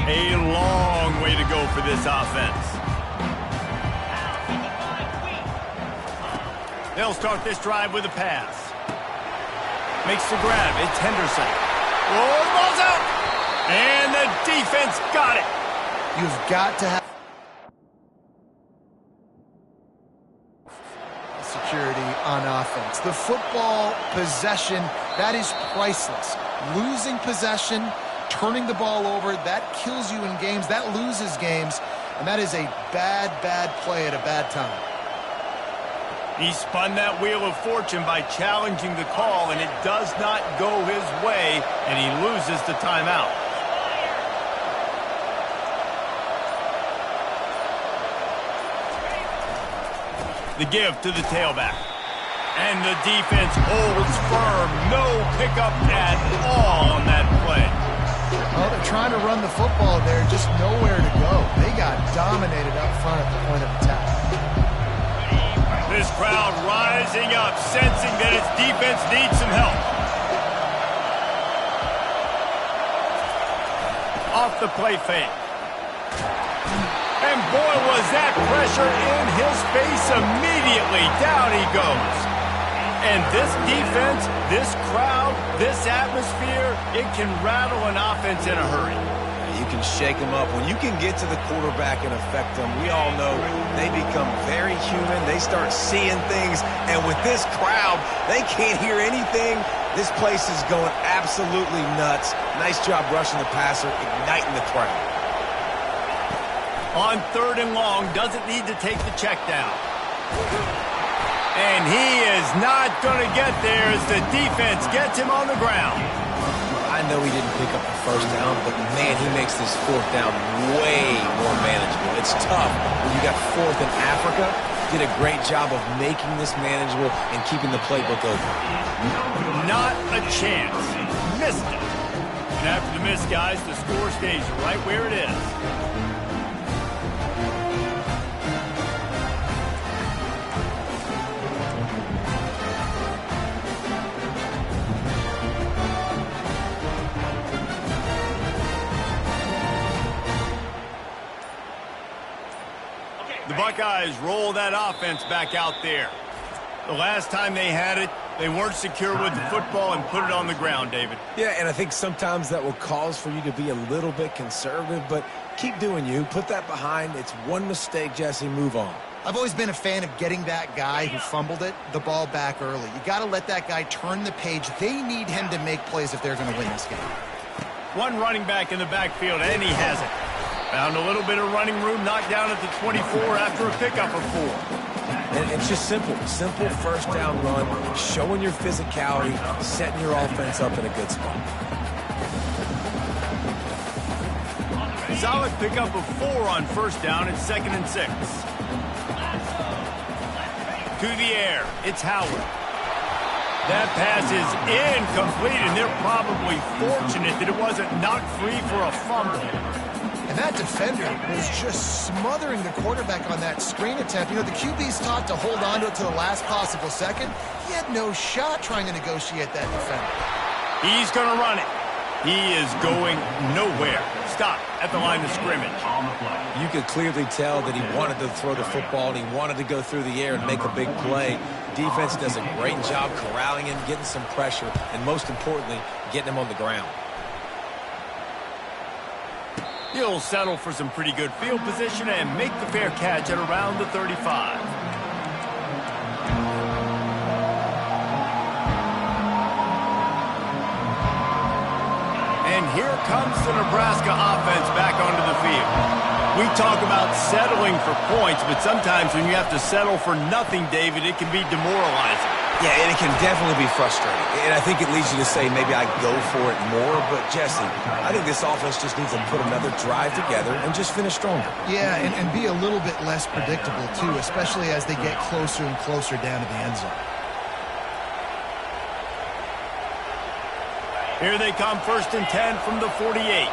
A long way to go for this offense. They'll start this drive with a pass. Makes the grab. It's Henderson. Oh, the ball's out. And the defense got it. You've got to have security on offense. The football possession, that is priceless. Losing possession, turning the ball over, that kills you in games. That loses games. And that is a bad, bad play at a bad time. He spun that wheel of fortune by challenging the call, and it does not go his way, and he loses the timeout. The give to the tailback. And the defense holds firm. No pickup at all on that play. Well, they're trying to run the football there, just nowhere to go. They got dominated up front at the point of attack. This crowd rising up, sensing that its defense needs some help. Off the play fake. And boy, was that pressure in his face immediately. Down he goes. And this defense, this crowd, this atmosphere, it can rattle an offense in a hurry. You can shake them up. When you can get to the quarterback and affect them, we all know they become very human. They start seeing things. And with this crowd, they can't hear anything. This place is going absolutely nuts. Nice job rushing the passer, igniting the crowd. On 3rd and long, doesn't need to take the check down. And he is not going to get there as the defense gets him on the ground. I know he didn't pick up the first down, but man, he makes this 4th down way more manageable. It's tough when you got 4th in Africa. Did a great job of making this manageable and keeping the playbook open. Not a chance. Missed it. And after the miss, guys, the score stays right where it is. The Buckeyes roll that offense back out there. The last time they had it, they weren't secure with the football and put it on the ground, David. Yeah, and I think sometimes that will cause for you to be a little bit conservative, but keep doing you. Put that behind. It's one mistake, Jesse. Move on. I've always been a fan of getting that guy who fumbled it, the ball back early. You got to let that guy turn the page. They need him to make plays if they're going to win this game. One running back in the backfield, and he has it. Found a little bit of running room, knocked down at the 24 after a pickup of 4. And it's just simple. Simple 1st down run, showing your physicality, setting your offense up in a good spot. Solid pickup of 4 on 1st down and 2nd and 6. To the air, it's Howard. That pass is incomplete, and they're probably fortunate that it wasn't knocked free for a fumble. And that defender was just smothering the quarterback on that screen attempt. You know, the QB's taught to hold on to it to the last possible second. He had no shot trying to negotiate that defender. He's going to run it. He is going nowhere. Stop at the line of scrimmage. You could clearly tell that he wanted to throw the football and he wanted to go through the air and make a big play. Defense does a great job corralling him, getting some pressure, and most importantly, getting him on the ground. He'll settle for some pretty good field position and make the fair catch at around the 35. And here comes the Nebraska offense back onto the field. We talk about settling for points, but sometimes when you have to settle for nothing, David, it can be demoralizing. Yeah, and it can definitely be frustrating. And I think it leads you to say maybe I go for it more. But, Jesse, I think this offense just needs to put another drive together and just finish stronger. Yeah, and be a little bit less predictable, too, especially as they get closer and closer down to the end zone. Here they come, 1st and 10 from the 48.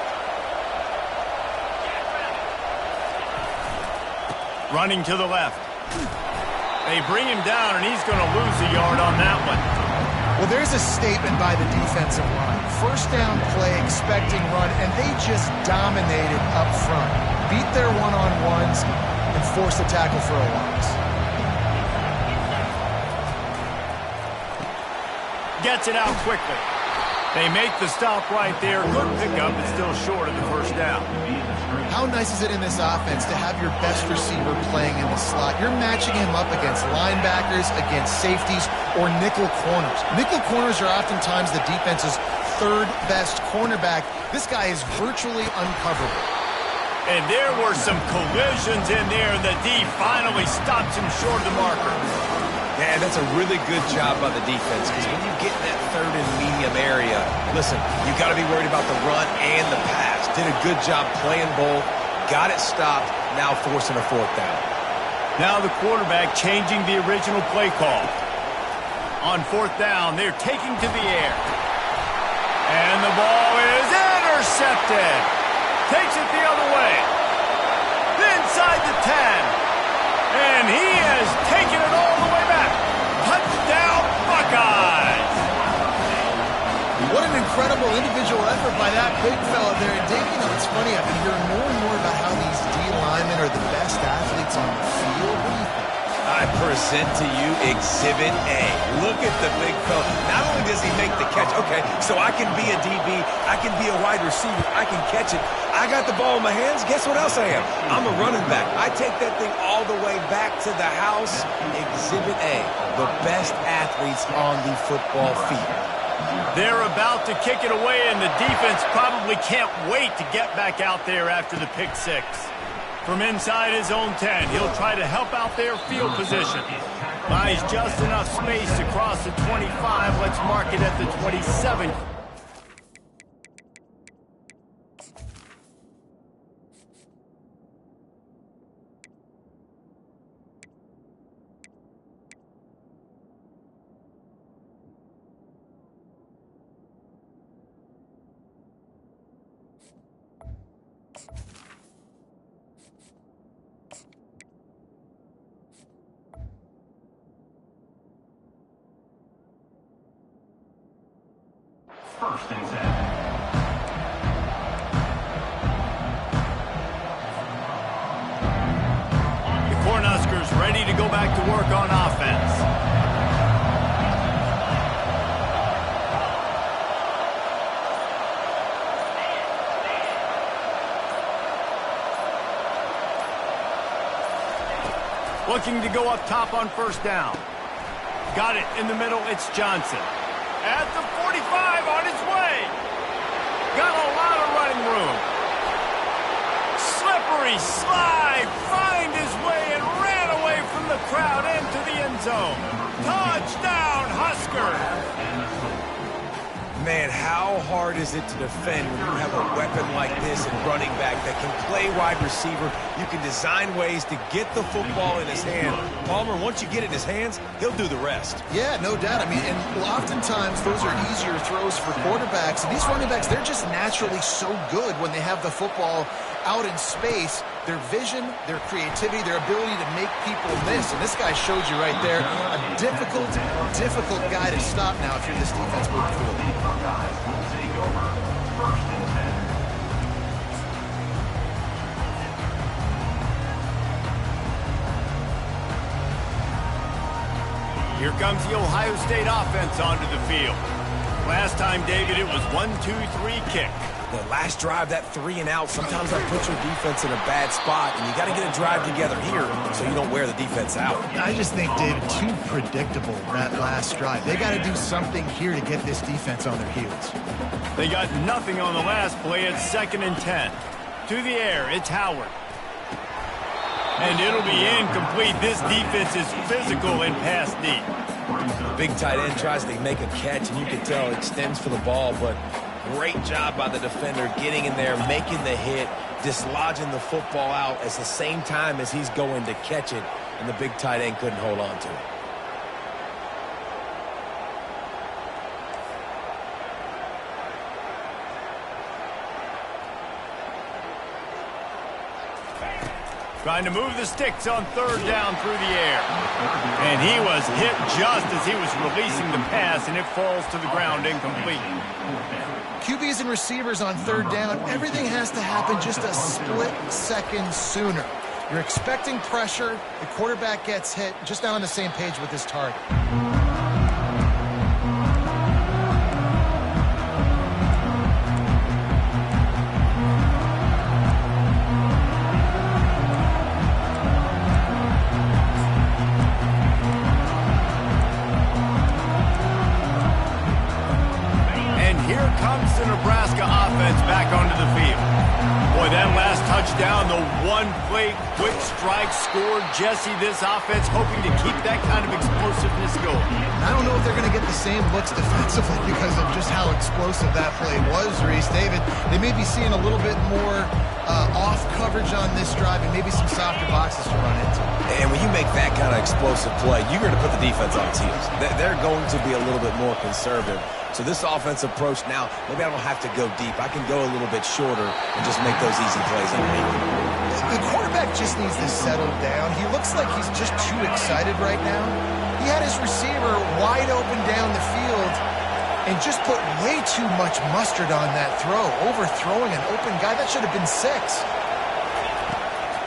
Running to the left. They bring him down, and he's going to lose a yard on that one. Well, there's a statement by the defensive line. First down play, expecting run, and they just dominated up front. Beat their one-on-ones and forced a tackle for a loss. Gets it out quickly. They make the stop right there. Good pickup, but still short of the first down. How nice is it in this offense to have your best receiver playing in the slot? You're matching him up against linebackers, against safeties, or nickel corners. Nickel corners are oftentimes the defense's third best cornerback. This guy is virtually uncoverable. And there were some collisions in there, and the D finally stops him short of the marker. Yeah, that's a really good job by the defense, because when you get in that third and medium area, listen, you got to be worried about the run and the pass. Did a good job playing both, got it stopped, now forcing a fourth down. Now the quarterback changing the original play call. On fourth down, they're taking to the air. And the ball is intercepted. Takes it the other way. Inside the 10. And he has taken it all the way back. Touchdown, Buckeyes! What an incredible individual effort by that big fella there. And Dave, you know, it's funny, I've been hearing more and more about how these D linemen are the best athletes on the field. What do you think? I present to you Exhibit A. Look at the big fella. Not only does he make the catch, okay, so I can be a DB, I can be a wide receiver, I can catch it. I got the ball in my hands. Guess what else I am? I'm a running back. I take that thing all the way back to the house. Exhibit A, the best athletes on the football field. They're about to kick it away, and the defense probably can't wait to get back out there after the pick six. From inside his own 10, he'll try to help out their field position. Buys just enough space to cross the 25. Let's mark it at the 27. First and 10. The Cornhuskers ready to go back to work on offense. Looking to go up top on first down. Got it in the middle, it's Johnson. At the 45, on his way. Got a lot of running room. Slippery slide, find his way and ran away from the crowd into the end zone. Touchdown, Huskers! Man, how hard is it to defend when you have a weapon like this and running back that can play wide receiver? You can design ways to get the football in his hand. Palmer, once you get it in his hands, he'll do the rest. Yeah, no doubt. I mean, and oftentimes those are easier throws for quarterbacks. And these running backs, they're just naturally so good when they have the football out in space. Their vision, their creativity, their ability to make people miss. And this guy showed you right there, a difficult guy to stop now if you're this defense moving forward. Buckeyes will take over. First and 10. Here comes the Ohio State offense onto the field. Last time, David, it was 1-2-3 kick. The last drive, that 3 and out, sometimes that puts your defense in a bad spot, and you got to get a drive together here so you don't wear the defense out. I just think, David, too predictable, that last drive. They got to do something here to get this defense on their heels. They got nothing on the last play. It's 2nd and 10. To the air, it's Howard. And it'll be incomplete. This defense is physical and pass deep. The big tight end tries to make a catch, and you can tell it extends for the ball, but great job by the defender getting in there, making the hit, dislodging the football out at the same time as he's going to catch it, and the big tight end couldn't hold on to it. Trying to move the sticks on third down through the air. And he was hit just as he was releasing the pass, and it falls to the ground incomplete. QBs and receivers on third down, everything has to happen just a split second sooner. You're expecting pressure, the quarterback gets hit, just not on the same page with his target. Nebraska offense back onto the field. Boy, that last touchdown, the one-play quick strike scored. Jesse, this offense hoping to keep that kind of explosiveness going. I don't know if they're going to get the same looks defensively because of just how explosive that play was, Reese. David, they may be seeing a little bit more off coverage on this drive and maybe some softer boxes to run into. And when you make that kind of explosive play, you're going to put the defense on its heels. They're going to be a little bit more conservative. So this offense approach now, maybe I don't have to go deep. I can go a little bit shorter and just make those easy plays underneath. The quarterback just needs to settle down. He looks like he's just too excited right now. He had his receiver wide open down the field and just put way too much mustard on that throw, overthrowing an open guy. That should have been 6.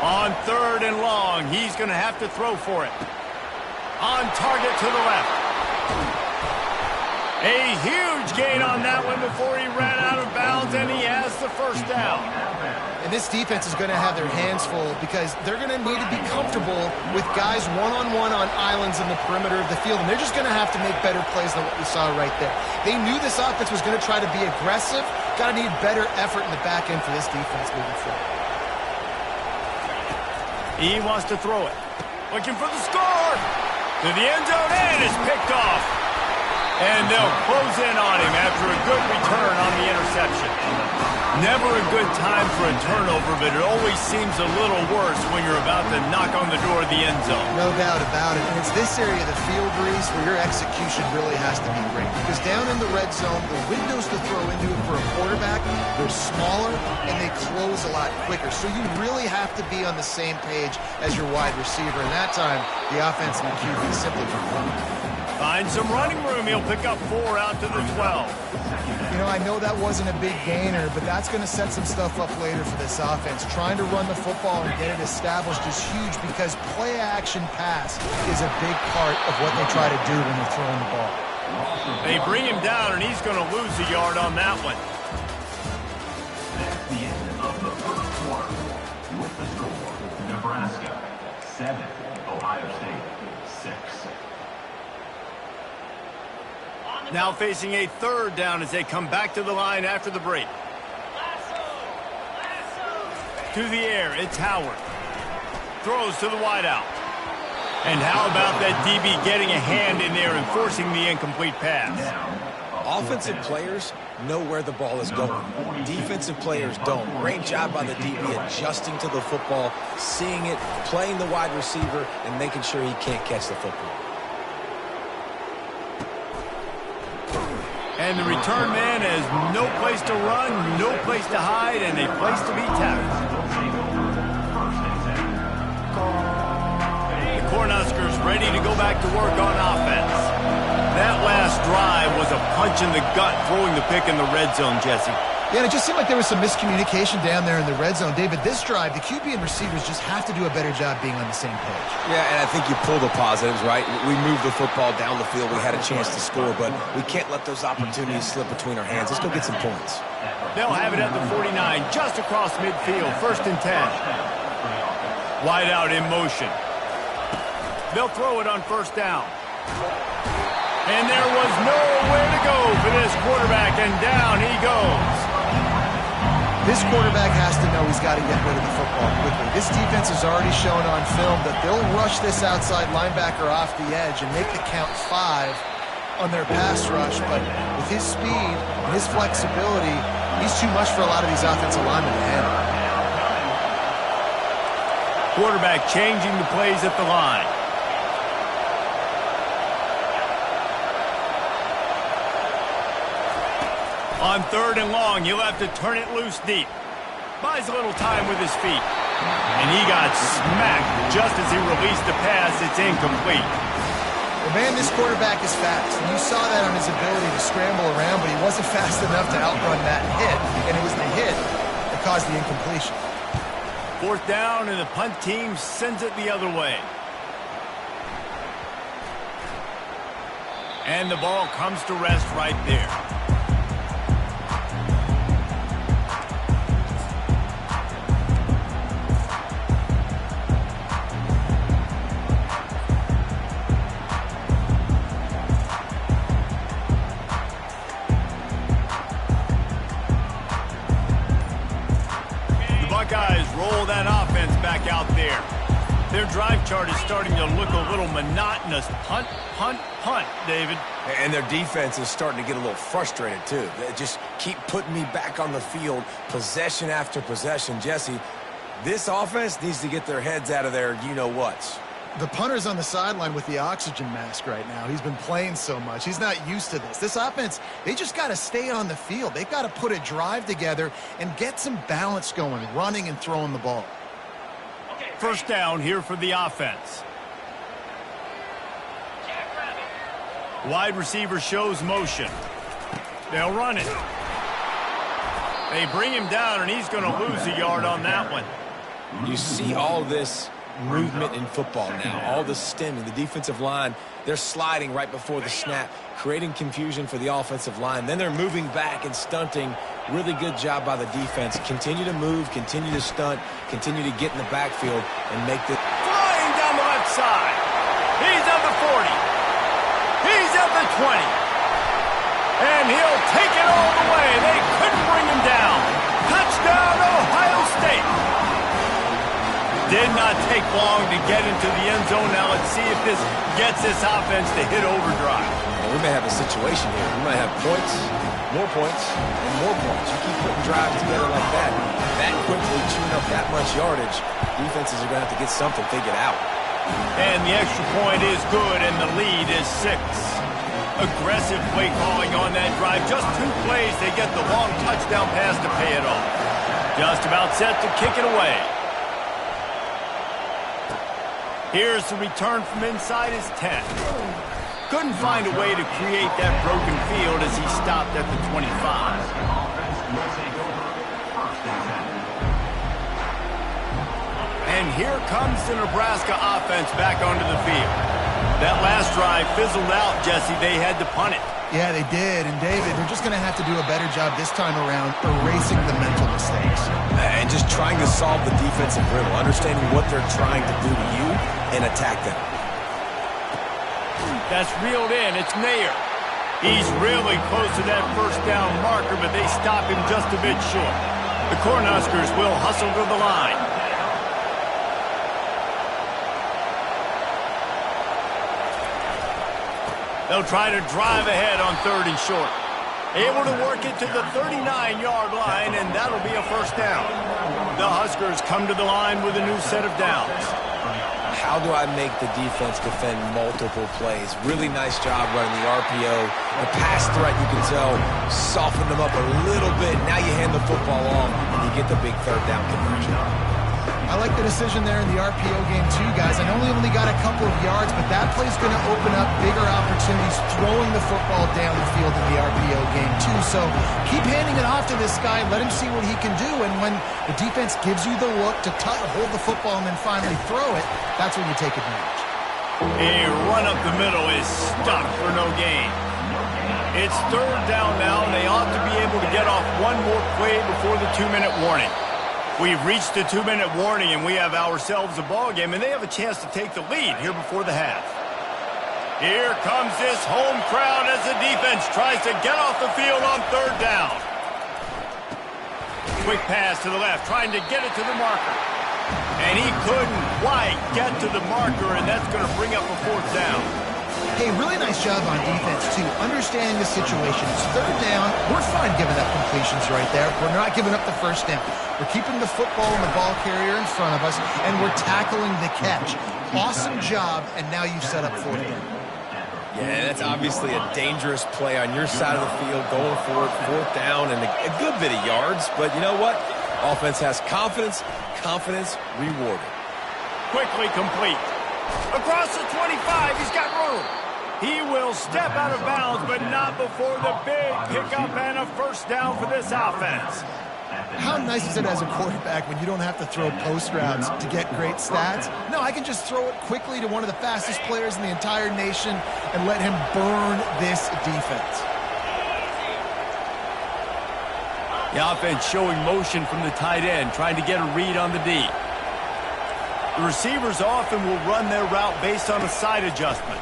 On third and long, he's going to have to throw for it. On target to the left. A huge gain on that one before he ran out of bounds, and he has the first down. And this defense is going to have their hands full because they're going to need to be comfortable with guys one-on-one on islands in the perimeter of the field, and they're just going to have to make better plays than what we saw right there. They knew this offense was going to try to be aggressive. Got to need better effort in the back end for this defense moving forward. He wants to throw it. Looking for the score. To the end zone, and it's picked off. And they'll close in on him after a good return on the interception. Never a good time for a turnover, but it always seems a little worse when you're about to knock on the door of the end zone. No doubt about it. And it's this area of the field, Reese, where your execution really has to be great. Because down in the red zone, the windows to throw into it for a quarterback, they're smaller and they close a lot quicker. So you really have to be on the same page as your wide receiver. And that time, the offense and the QB simply performed. Find some running room. He'll pick up 4 out to the 12. You know, I know that wasn't a big gainer, but that's going to set some stuff up later for this offense. Trying to run the football and get it established is huge because play-action pass is a big part of what they try to do when they're throwing the ball. They bring him down, and he's going to lose a yard on that one. That's the end of the first quarter. With the score, Nebraska 7, Ohio State 6. Now facing a third down as they come back to the line after the break. To the air, it's Howard. Throws to the wideout. And how about that DB getting a hand in there and forcing the incomplete pass? Offensive players know where the ball is going. Defensive players don't. Great job by the DB adjusting to the football, seeing it, playing the wide receiver, and making sure he can't catch the football. And the return man has no place to run, no place to hide, and a place to be tackled. The Cornhuskers ready to go back to work on offense. That last drive was a punch in the gut, throwing the pick in the red zone, Jesse. Yeah, and it just seemed like there was some miscommunication down there in the red zone. David, this drive, the QB and receivers just have to do a better job being on the same page. Yeah, and I think you pull the positives, right? We moved the football down the field. We had a chance to score, but we can't let those opportunities slip between our hands. Let's go get some points. They'll have it at the 49, just across midfield, 1st and 10. Wide out in motion. They'll throw it on 1st down. And there was nowhere to go for this quarterback, and down he goes. This quarterback has to know he's got to get rid of the football quickly. This defense has already shown on film that they'll rush this outside linebacker off the edge and make the count 5 on their pass rush. But with his speed and his flexibility, he's too much for a lot of these offensive linemen to handle. Quarterback changing the plays at the line. On 3rd and long, he'll have to turn it loose deep. Buys a little time with his feet. And he got smacked just as he released the pass. It's incomplete. Well, man, this quarterback is fast. And you saw that on his ability to scramble around, but he wasn't fast enough to outrun that hit. And it was the hit that caused the incompletion. 4th down, and the punt team sends it the other way. And the ball comes to rest right there. Buckeyes roll that offense back out there. Their drive chart is starting to look a little monotonous. Punt, punt, punt, David. And their defense is starting to get a little frustrated, too. They just keep putting me back on the field, possession after possession. Jesse, this offense needs to get their heads out of their you-know-whats. The punter's on the sideline with the oxygen mask right now. He's been playing so much. He's not used to this. This offense, they just got to stay on the field. They've got to put a drive together and get some balance going, running and throwing the ball. 1st down here for the offense. Wide receiver shows motion. They'll run it. They bring him down, and he's going to lose a yard on that one. You see all this movement in football now, all the stemming, the defensive line, they're sliding right before the snap, creating confusion for the offensive line. Then they're moving back and stunting. Really good job by the defense. Continue to move, continue to stunt, continue to get in the backfield and make the... Flying down the left side. He's at the 40. He's at the 20. And he'll take it all the way. They couldn't bring him down. Touchdown, Ohio State. Did not take long to get into the end zone. Now let's see if this gets this offense to hit overdrive. Well, we may have a situation here. We might have points, and more points. You keep putting drives together like that quickly, chewing up that much yardage, defenses are going to have to get something figured out. And the extra point is good, and the lead is 6. Aggressive play calling on that drive. Just 2 plays, they get the long touchdown pass to pay it off. Just about set to kick it away. Here's the return from inside his 10. Couldn't find a way to create that broken field as he stopped at the 25. And here comes the Nebraska offense back onto the field. That last drive fizzled out, Jesse. They had to punt it. Yeah, they did. And, David, they're just going to have to do a better job this time around erasing the mental mistakes. And just trying to solve the defensive riddle, understanding what they're trying to do to you and attack them. That's reeled in. It's Nair. He's really close to that 1st down marker, but they stop him just a bit short. The Cornhuskers will hustle to the line. They'll try to drive ahead on 3rd and short. Able to work it to the 39-yard line, and that'll be a 1st down. The Huskers come to the line with a new set of downs. How do I make the defense defend multiple plays? Really nice job running the RPO. The pass threat, you can tell, softened them up a little bit. Now you hand the football off, and you get the big 3rd down conversion. I like the decision there in the RPO game too, guys. I know he only got a couple of yards, but that play's going to open up bigger opportunities throwing the football down the field in the RPO game too. So keep handing it off to this guy. Let him see what he can do. And when the defense gives you the look to hold the football and then finally throw it, that's when you take advantage. A run up the middle is stuck for no gain. It's 3rd down now, and they ought to be able to get off one more play before the 2-minute warning. We've reached the 2-minute warning, and we have ourselves a ball game, and they have a chance to take the lead here before the half. Here comes this home crowd as the defense tries to get off the field on 3rd down. Quick pass to the left, trying to get it to the marker. And he couldn't quite get to the marker, and that's going to bring up a 4th down. Hey, really nice job on defense, too. Understanding the situation. It's 3rd down. We're fine giving up completions right there. We're not giving up the 1st down. We're keeping the football and the ball carrier in front of us, and we're tackling the catch. Awesome job, and now you've set up 4th down. Yeah, that's obviously a dangerous play on your side of the field, going for it, 4th down, and a good bit of yards. But you know what? Offense has confidence, confidence rewarded. Quickly complete. Across the 25, he's got room. He will step out of bounds, but not before the big pickup and a first down for this offense. How nice is it as a quarterback when you don't have to throw post routes to get great stats? No, I can just throw it quickly to one of the fastest players in the entire nation and let him burn this defense. The offense showing motion from the tight end, trying to get a read on the D. The receivers often will run their route based on a side adjustment.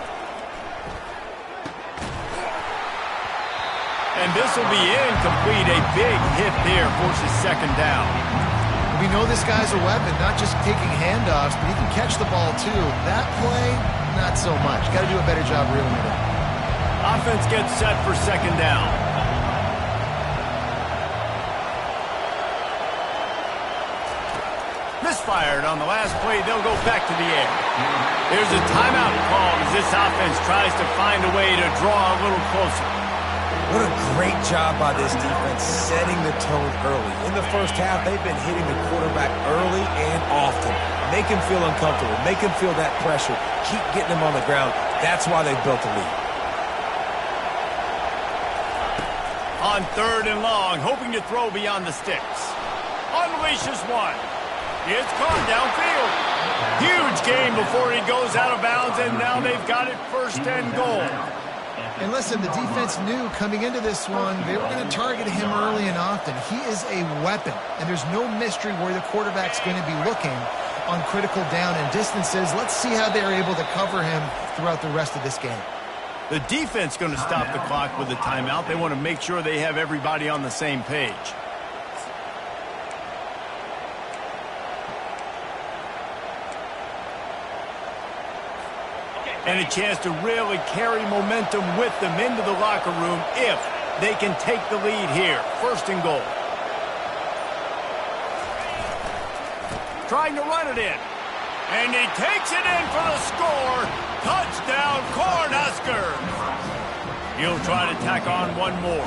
And this will be incomplete. A big hit there forces second down. We know this guy's a weapon, not just taking handoffs, but he can catch the ball too. That play, not so much. Got to do a better job reeling it in. Offense gets set for second down. Misfired on the last play. They'll go back to the air. There's a timeout called as this offense tries to find a way to draw a little closer. What a great job by this defense setting the tone early. In the first half, they've been hitting the quarterback early and often. Make him feel uncomfortable. Make him feel that pressure. Keep getting him on the ground. That's why they've built a lead. On third and long, hoping to throw beyond the sticks. Unleashes one. It's caught downfield. Huge gain before he goes out of bounds, and now they've got it first and goal. And listen, the defense knew coming into this one, they were going to target him early and often. He is a weapon, and there's no mystery where the quarterback's going to be looking on critical down and distances. Let's see how they're able to cover him throughout the rest of this game. The defense going to stop the clock with a timeout. They want to make sure they have everybody on the same page. And a chance to really carry momentum with them into the locker room if they can take the lead here. First and goal. Trying to run it in. And he takes it in for the score. Touchdown, Cornhuskers. He'll try to tack on one more.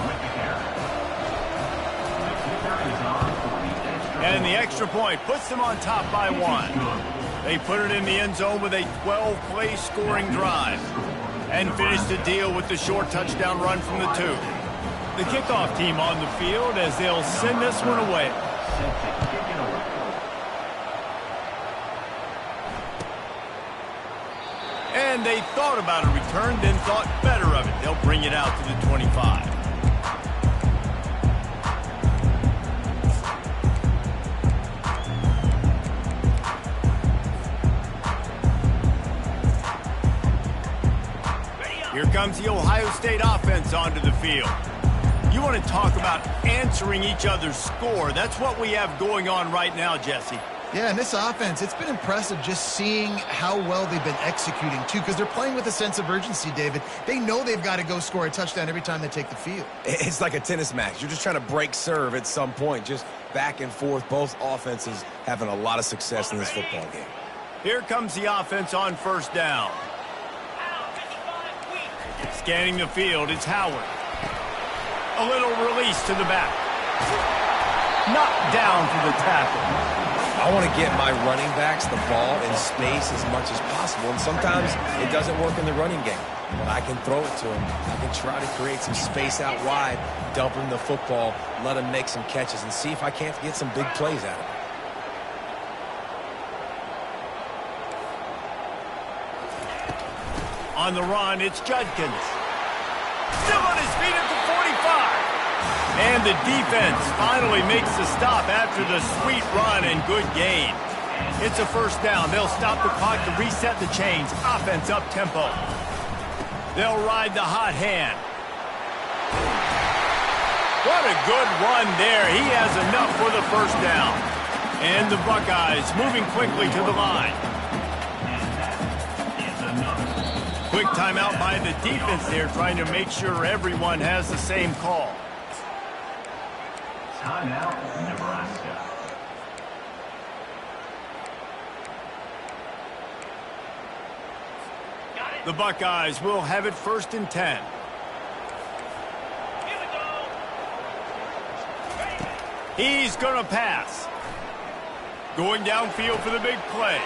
And the extra point puts them on top by one. They put it in the end zone with a 12-play scoring drive and finish the deal with the short touchdown run from the 2. The kickoff team on the field as they'll send this one away. And they thought about a return, then thought better of it. They'll bring it out to the 25. Here comes the Ohio State offense onto the field. You want to talk about answering each other's score. That's what we have going on right now, Jesse. Yeah, and this offense, it's been impressive just seeing how well they've been executing, too, because they're playing with a sense of urgency, David. They know they've got to go score a touchdown every time they take the field. It's like a tennis match. You're just trying to break serve at some point, just back and forth. Both offenses having a lot of success in this football game. Here comes the offense on first down. Scanning the field, it's Howard. A little release to the back. Knocked down for the tackle. I want to get my running backs the ball in space as much as possible, and sometimes it doesn't work in the running game. But I can throw it to him. I can try to create some space out wide, dump him the football, let him make some catches, and see if I can't get some big plays out of him. On the run, it's Judkins. Still on his feet at the 45. And the defense finally makes the stop after the sweet run and good gain. It's a first down. They'll stop the clock to reset the chains. Offense up tempo. They'll ride the hot hand. What a good run there. He has enough for the first down. And the Buckeyes moving quickly to the line. Quick timeout by the defense there, trying to make sure everyone has the same call. Timeout, Nebraska. The Buckeyes will have it first and 10. He's going to pass. Going downfield for the big play.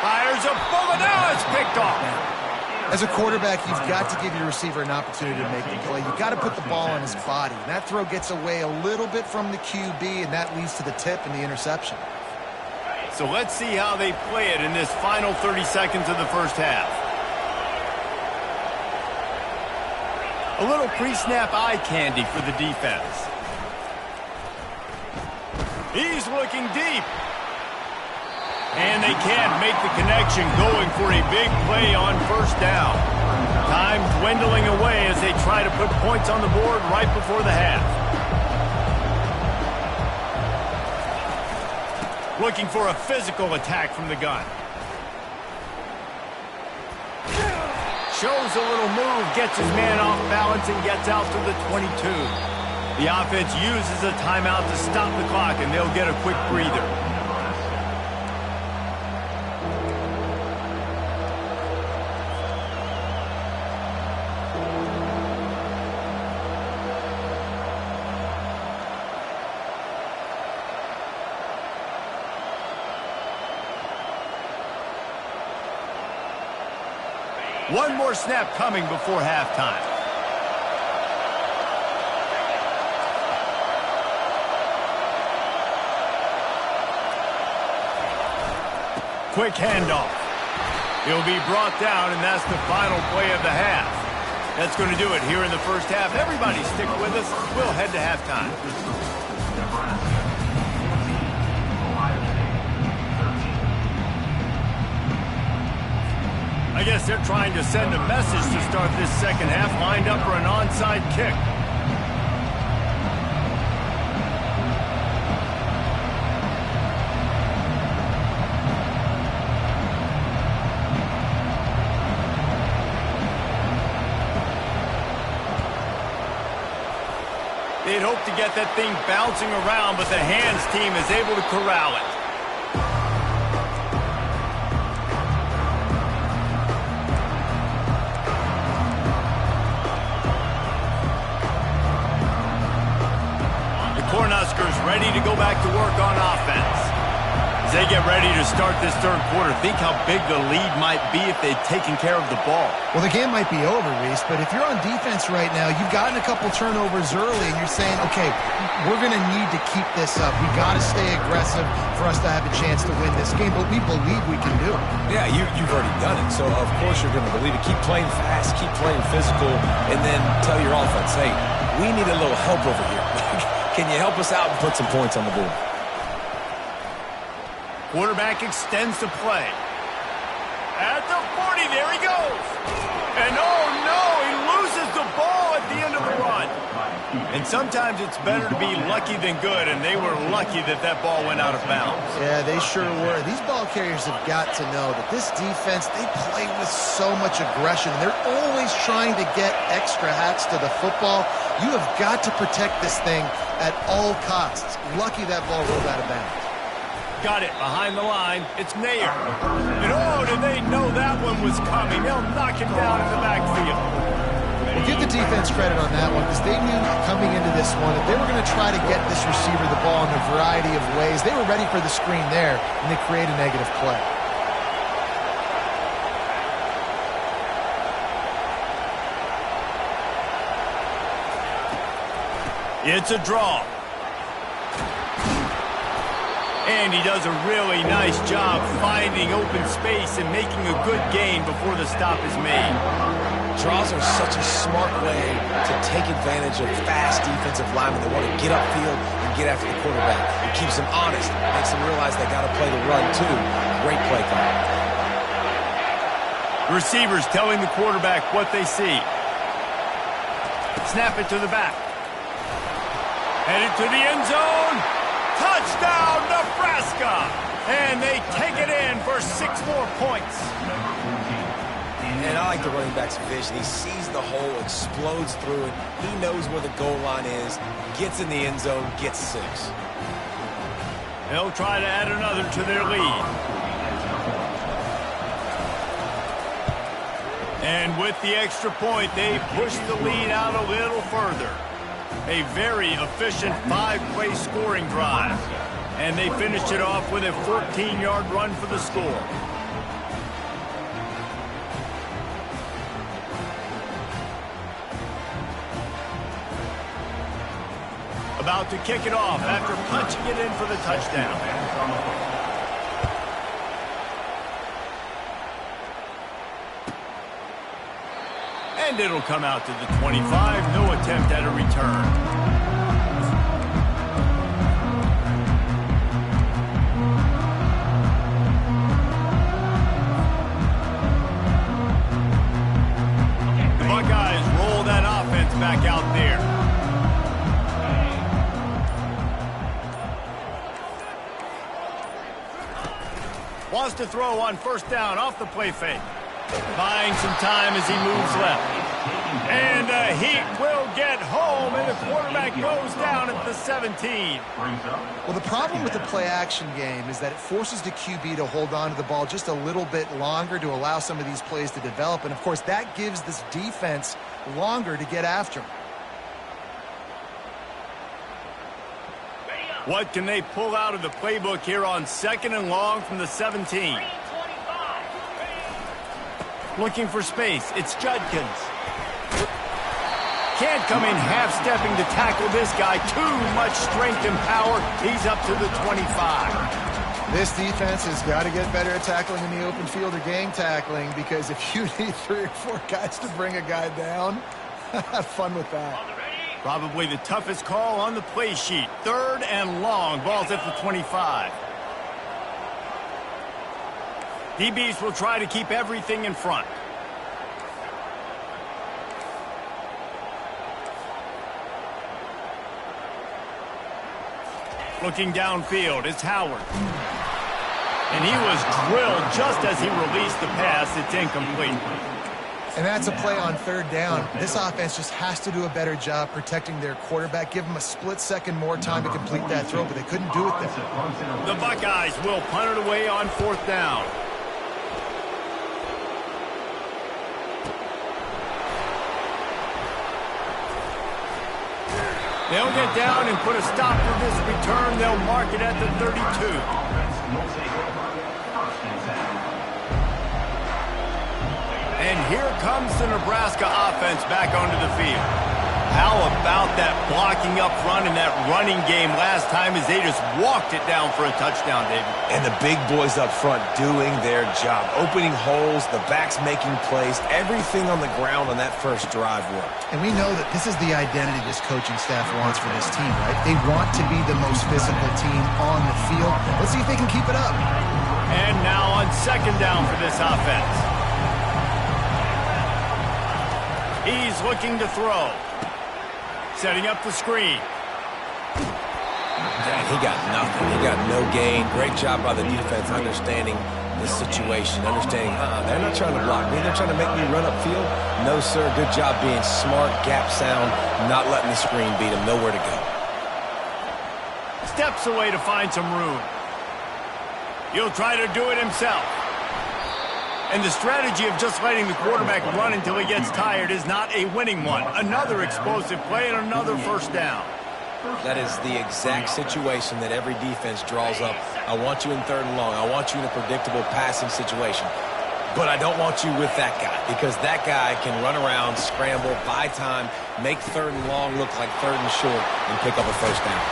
Fires a bullet. Now it's picked off. As a quarterback, you've got to give your receiver an opportunity to make the play. You've got to put the ball on his body. And that throw gets away a little bit from the QB, and that leads to the tip and the interception. So let's see how they play it in this final 30 seconds of the first half. A little pre-snap eye candy for the defense. He's looking deep. And they can't make the connection, going for a big play on first down. Time dwindling away as they try to put points on the board right before the half. Looking for a physical attack from the gun. Shows a little move, gets his man off balance, and gets out to the 22. The offense uses a timeout to stop the clock, and they'll get a quick breather. One more snap coming before halftime. Quick handoff. He'll be brought down, and that's the final play of the half. That's going to do it here in the first half. Everybody stick with us. We'll head to halftime. I guess they're trying to send a message to start this second half, lined up for an onside kick. They'd hope to get that thing bouncing around, but the hands team is able to corral it. Cornhuskers ready to go back to work on offense. As they get ready to start this third quarter, think how big the lead might be if they'd taken care of the ball. Well, the game might be over, Reese, but if you're on defense right now, you've gotten a couple turnovers early, and you're saying, okay, we're going to need to keep this up. We've got to stay aggressive for us to have a chance to win this game, but we believe we can do it. Yeah, you've already done it, so of course you're going to believe it. Keep playing fast, keep playing physical, and then tell your offense, hey, we need a little help over here. Can you help us out and put some points on the board? Quarterback extends the play. At the 40, there he goes. And oh no, he loses the ball at the end of the run. And sometimes it's better to be lucky than good, and they were lucky that that ball went out of bounds. Yeah, they sure were. These ball carriers have got to know that this defense, they play with so much aggression. They're always trying to get extra hats to the football. You have got to protect this thing at all costs. Lucky that ball rolled out of bounds. Got it behind the line. It's Nair. And oh, did they know that one was coming? They'll knock him down in the backfield. Well, give the defense credit on that one, because they knew coming into this one that they were going to try to get this receiver the ball in a variety of ways. They were ready for the screen there, and they create a negative play. It's a draw. And he does a really nice job finding open space and making a good gain before the stop is made. Draws are such a smart way to take advantage of fast defensive linemen that want to get upfield and get after the quarterback. It keeps them honest, makes them realize they got to play the run too. Great play call. Receivers telling the quarterback what they see. Snap it to the back. Headed to the end zone. Touchdown, Nebraska! And they take it in for 6 more points. And I like the running back's vision. He sees the hole, explodes through it. He knows where the goal line is, gets in the end zone, gets 6. They'll try to add another to their lead. And with the extra point, they push the lead out a little further. A very efficient 5-play scoring drive. And they finished it off with a 14-yard run for the score. About to kick it off after punching it in for the touchdown. And it'll come out to the 25. No attempt at a return. The Buckeyes roll that offense back out there. Wants to throw on first down off the play fake. Buying some time as he moves left. And he will get home, and the quarterback goes down at the 17. Well, the problem with the play-action game is that it forces the QB to hold on to the ball just a little bit longer to allow some of these plays to develop. And, of course, that gives this defense longer to get after him. What can they pull out of the playbook here on 2nd and long from the 17? Looking for space. It's Judkins. Can't come in half-stepping to tackle this guy. Too much strength and power. He's up to the 25. This defense has got to get better at tackling in the open field or gang tackling, because if you need 3 or 4 guys to bring a guy down, have fun with that. Probably the toughest call on the play sheet. 3rd and long. Ball's at the 25. DBs will try to keep everything in front. Looking downfield, it's Howard. And he was drilled just as he released the pass. It's incomplete. And that's a play on 3rd down. This offense just has to do a better job protecting their quarterback. Give him a split second more time to complete that throw, but they couldn't do it there. The Buckeyes will punt it away on 4th down. They'll get down and put a stop to this return. They'll mark it at the 32. And here comes the Nebraska offense back onto the field. How about that blocking up front and that running game last time as they just walked it down for a touchdown, David? And the big boys up front doing their job. Opening holes, the backs making plays. Everything on the ground on that first drive worked. And we know that this is the identity this coaching staff wants for this team, right? They want to be the most physical team on the field. Let's see if they can keep it up. And now on 2nd down for this offense. He's looking to throw. Setting up the screen. Yeah, he got nothing. He got no gain. Great job by the defense understanding the situation, understanding, they're not trying to block me. They're trying to make me run upfield. No, sir. Good job being smart, gap sound, not letting the screen beat him. Nowhere to go. Steps away to find some room. He'll try to do it himself. And the strategy of just letting the quarterback run until he gets tired is not a winning one. Another explosive play and another 1st down. That is the exact situation that every defense draws up. I want you in 3rd and long. I want you in a predictable passing situation. But I don't want you with that guy, because that guy can run around, scramble, buy time, make 3rd and long look like 3rd and short, and pick up a 1st down.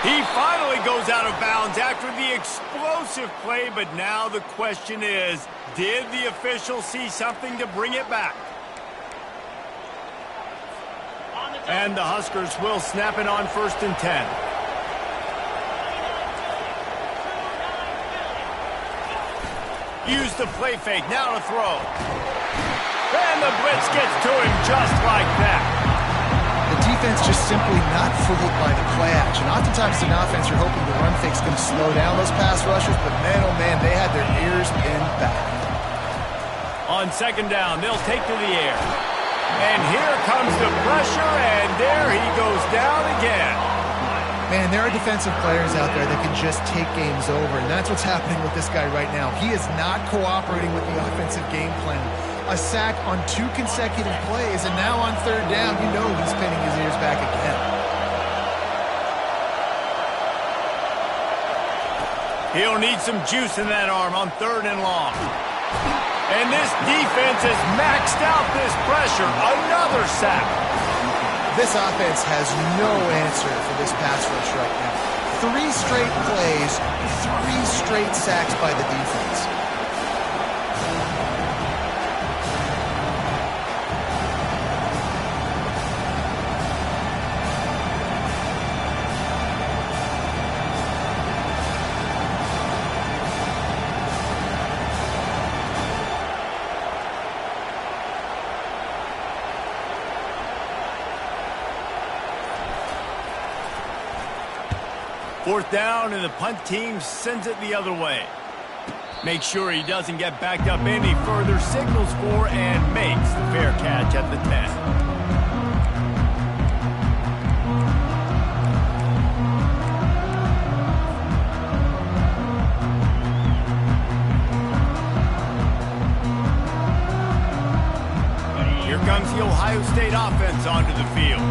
He finally goes out of bounds after the explosive play, but now the question is, did the official see something to bring it back? And the Huskers will snap it on 1st and 10. Use the play fake, now to throw. And the blitz gets to him just like that. The defense just simply not fooled by the play action. Oftentimes in offense, you're hoping the run fake's going to slow down those pass rushers, but man, oh man, they had their ears pinned back. On 2nd down, they'll take to the air. And here comes the pressure, and there he goes down again. Man, there are defensive players out there that can just take games over, and that's what's happening with this guy right now. He is not cooperating with the offensive game plan. a sack on 2 consecutive plays, and now on 3rd down, you know he's pinning his ears back again. He'll need some juice in that arm on 3rd and long. And this defense has maxed out this pressure. Another sack. This offense has no answer for this pass rush right now. 3 straight plays, 3 straight sacks by the defense. Fourth down, and the punt team sends it the other way. Make sure he doesn't get backed up any further, signals for and makes the fair catch at the 10. Here comes the Ohio State offense onto the field.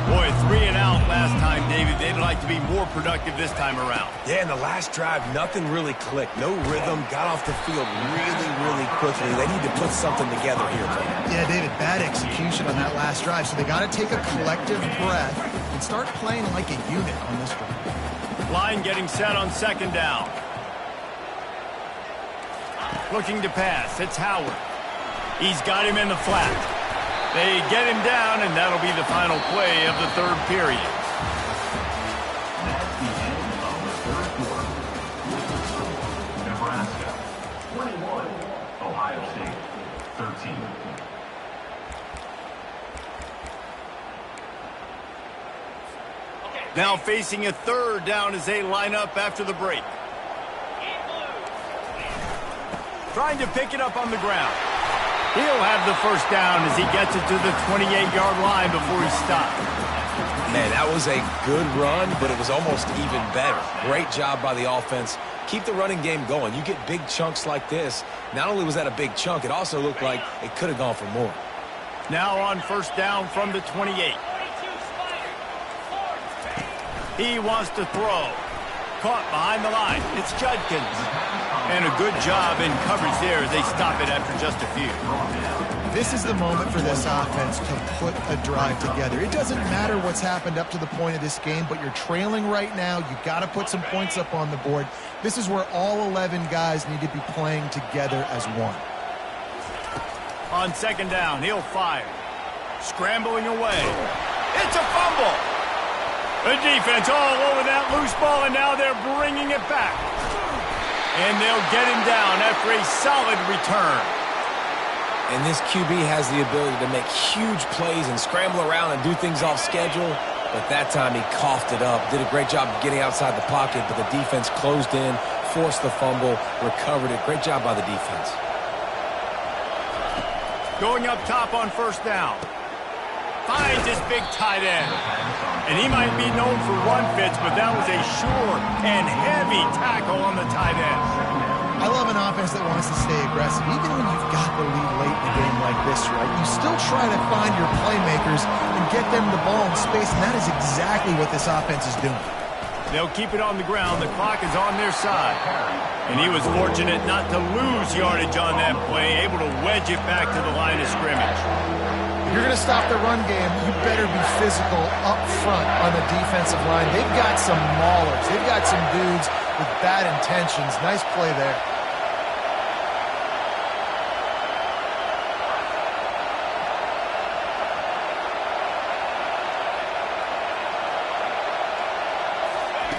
Boy, 3 and out last time, David. They'd like to be more productive this time around. Yeah, in the last drive, nothing really clicked. No rhythm, got off the field really quickly. They need to put something together here, man. Yeah, David, bad execution on that last drive, so they got to take a collective breath and start playing like a unit on this one. Line getting set on 2nd down. Looking to pass. It's Howard. He's got him in the flat. They get him down, and that'll be the final play of the 3rd period. That's the end of the 3rd quarter. With the score, Nebraska 21, Ohio State 13. Now facing a 3rd down as they line up after the break. Trying to pick it up on the ground. He'll have the 1st down as he gets it to the 28-yard line before he stopped. Man, that was a good run, but it was almost even better. Great job by the offense. Keep the running game going. You get big chunks like this. Not only was that a big chunk, it also looked like it could have gone for more. Now on 1st down from the 28. He wants to throw. Caught behind the line. It's Judkins. And a good job in coverage there as they stop it after just a few. This is the moment for this offense to put a drive together. It doesn't matter what's happened up to the point of this game, but you're trailing right now. You've got to put some points up on the board. This is where all 11 guys need to be playing together as one. On 2nd down, he'll fire. Scrambling away. It's a fumble. The defense all over that loose ball, and now they're bringing it back. And they'll get him down after a solid return. And this QB has the ability to make huge plays and scramble around and do things off schedule. But that time he coughed it up. Did a great job of getting outside the pocket, but the defense closed in, forced the fumble, recovered it. Great job by the defense. Going up top on 1st down. Finds his big tight end. And he might be known for run fits, but that was a sure and heavy tackle on the tight end. I love an offense that wants to stay aggressive. Even when you've got the lead late in a game like this, right, you still try to find your playmakers and get them the ball in space, and that is exactly what this offense is doing. They'll keep it on the ground. The clock is on their side. And he was fortunate not to lose yardage on that play, able to wedge it back to the line of scrimmage. If you're going to stop the run game, you better be physical up front on the defensive line. They've got some maulers. They've got some dudes with bad intentions. Nice play there.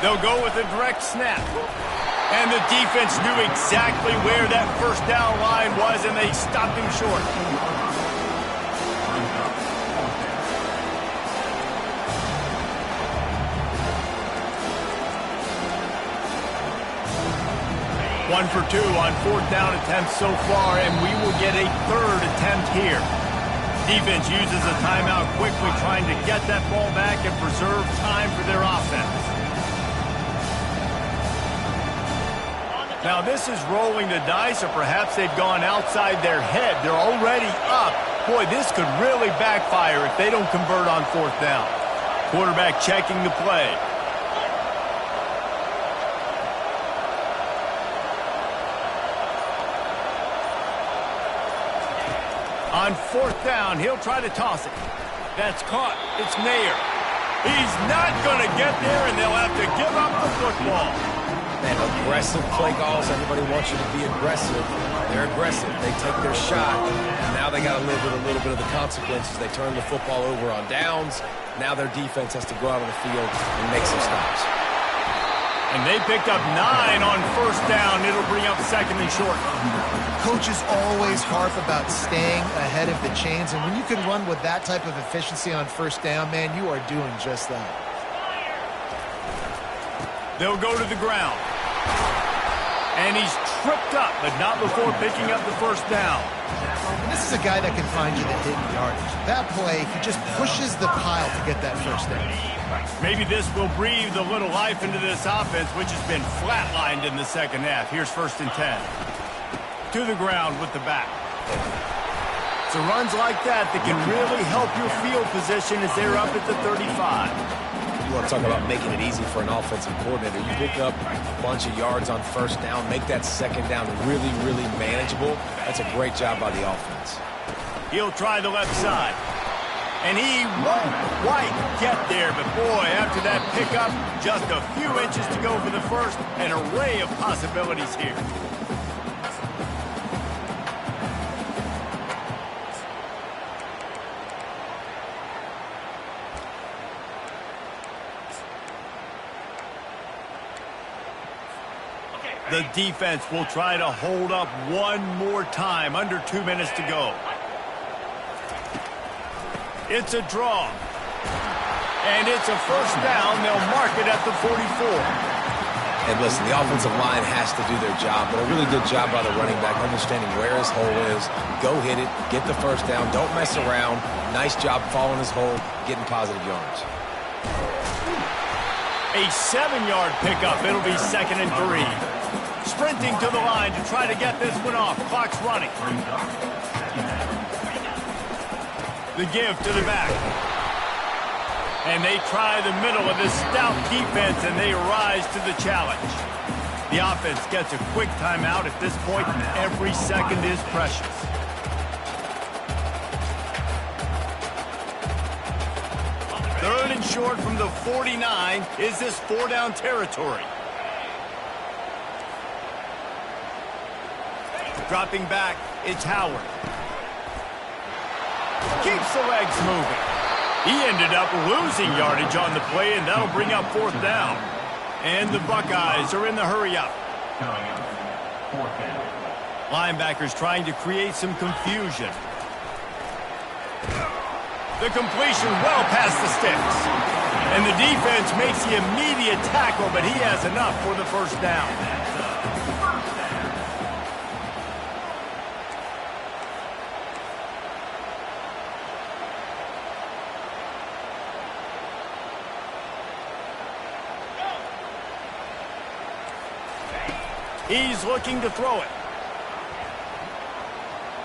They'll go with a direct snap. And the defense knew exactly where that 1st down line was, and they stopped him short. One for 2 on 4th down attempts so far, and we will get a 3rd attempt here. Defense uses a timeout quickly, trying to get that ball back and preserve time for their offense. Now this is rolling the dice, or perhaps they've gone outside their head. They're already up. Boy, this could really backfire if they don't convert on fourth down. Quarterback checking the play. On fourth down, he'll try to toss it. That's caught. It's Nair. He's not going to get there, and they'll have to give up the football. And aggressive play calls. Everybody wants you to be aggressive. They're aggressive. They take their shot. Now they got to live with a little bit of the consequences. They turn the football over on downs. Now their defense has to go out on the field and make some stops. And they picked up 9 on first down. It'll bring up second and short. Coaches always harp about staying ahead of the chains, and when you can run with that type of efficiency on first down, man, you are doing just that. They'll go to the ground. And he's tripped up, but not before picking up the first down. And this is a guy that can find you the hidden yardage. That play, he just pushes the pile to get that first down. Maybe this will breathe a little life into this offense, which has been flatlined in the second half. Here's first and 10. To the ground with the back. So runs like that can really help your field position as they're up at the 35. You want to talk about making it easy for an offensive coordinator. You pick up a bunch of yards on first down, make that second down really, really manageable. That's a great job by the offense. He'll try the left side. And he won't quite get there, but boy, after that pickup, just a few inches to go for the first. An array of possibilities here. The defense will try to hold up one more time. Under 2 minutes to go. It's a draw. And it's a first down. They'll mark it at the 44. And listen, the offensive line has to do their job, but a really good job by the running back, understanding where his hole is. Go hit it, get the first down, don't mess around. Nice job following his hole, getting positive yards. A 7-yard pickup. It'll be second and 3. Sprinting to the line to try to get this one off. Clock's running. The give to the back. And they try the middle of this stout defense, and they rise to the challenge. The offense gets a quick timeout at this point. Every second is precious. Third and short from the 49. Is this 4-down territory? Dropping back, it's Howard. Keeps the legs moving. He ended up losing yardage on the play, and that'll bring up fourth down. And the Buckeyes are in the hurry up. Linebackers trying to create some confusion. The completion well past the sticks. And the defense makes the immediate tackle, but he has enough for the first down. He's looking to throw it.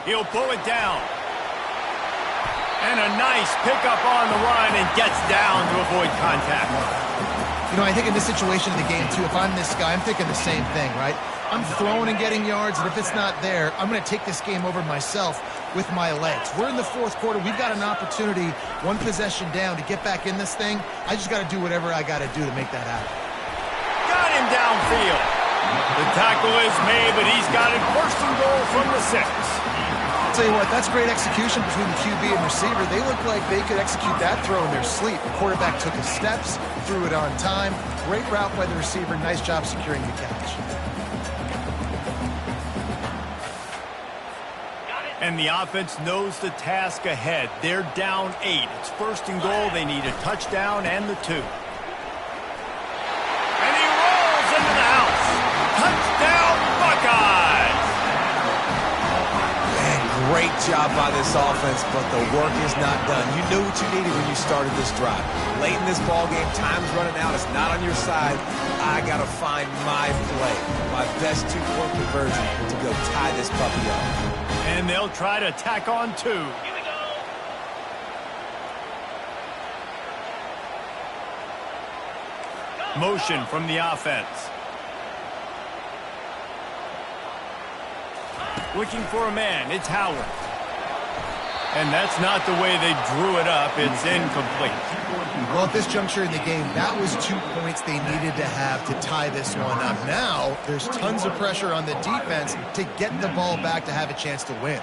He'll pull it down. And a nice pickup on the run and gets down to avoid contact. You know, I think in this situation of the game, too, if I'm this guy, I'm thinking the same thing, right? I'm throwing and getting yards, and if it's not there, I'm going to take this game over myself with my legs. We're in the fourth quarter. We've got an opportunity, one possession down, to get back in this thing. I just got to do whatever I got to do to make that happen. Got him downfield. The tackle is made, but he's got it first and goal from the 6. I'll tell you what, that's great execution between the QB and receiver. They look like they could execute that throw in their sleep. The quarterback took his steps, threw it on time. Great route by the receiver. Nice job securing the catch. And the offense knows the task ahead. They're down 8. It's first and goal. They need a touchdown and the 2. And he rolls into the house. Touchdown, Buckeyes! Man, great job by this offense, but the work is not done. You knew what you needed when you started this drive. Late in this ball game, time's running out. It's not on your side. I got to find my play, my best two-point conversion to go tie this puppy up. And they'll try to tack on two. Motion from the offense. Looking for a man. It's Howard. And that's not the way they drew it up. It's incomplete. Well, at this juncture in the game, that was 2 points they needed to have to tie this one up. Now, there's tons of pressure on the defense to get the ball back to have a chance to win.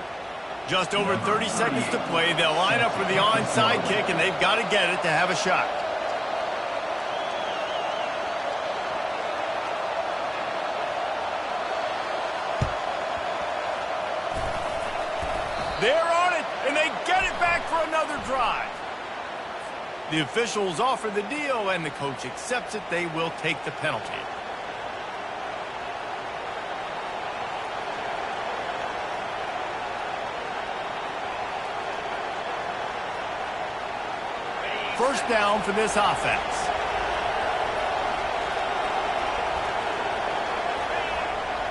Just over 30 seconds to play. They'll line up for the onside kick, and they've got to get it to have a shot. They're on it, and they get it back for another drive. The officials offer the deal, and the coach accepts it. They will take the penalty. First down for this offense.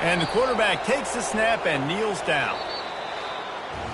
And the quarterback takes the snap and kneels down.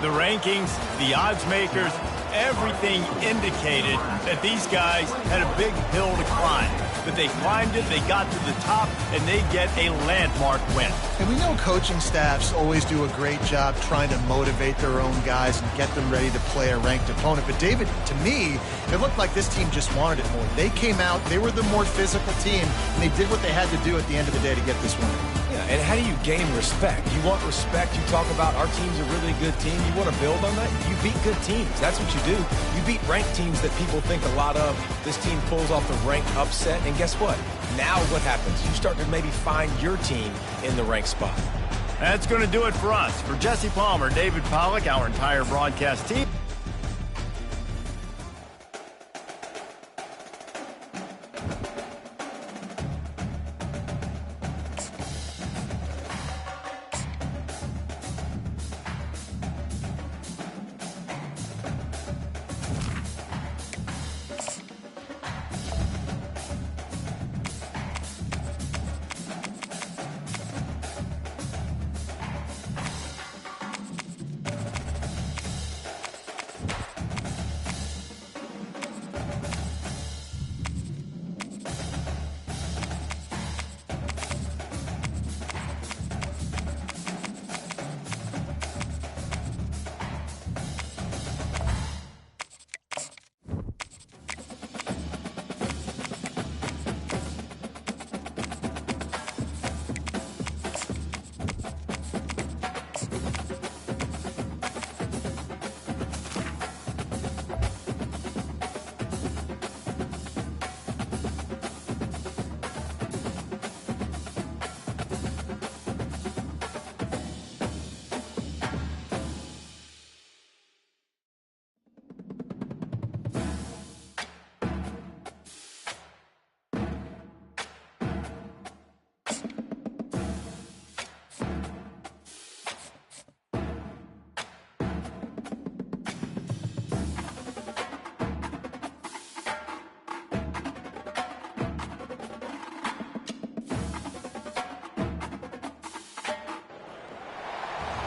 The rankings, the odds makers, everything indicated that these guys had a big hill to climb. But they climbed it, they got to the top, and they get a landmark win. And we know coaching staffs always do a great job trying to motivate their own guys and get them ready to play a ranked opponent. But, David, to me, it looked like this team just wanted it more. They came out, they were the more physical team, and they did what they had to do at the end of the day to get this win. Yeah, and how do you gain respect? You want respect. You talk about our team's a really good team. You want to build on that? You beat good teams. That's what you do. You beat ranked teams that people think a lot of. This team pulls off the ranked upset, and guess what? Now what happens? You start to maybe find your team in the ranked spot. That's going to do it for us. For Jesse Palmer, David Pollack, our entire broadcast team.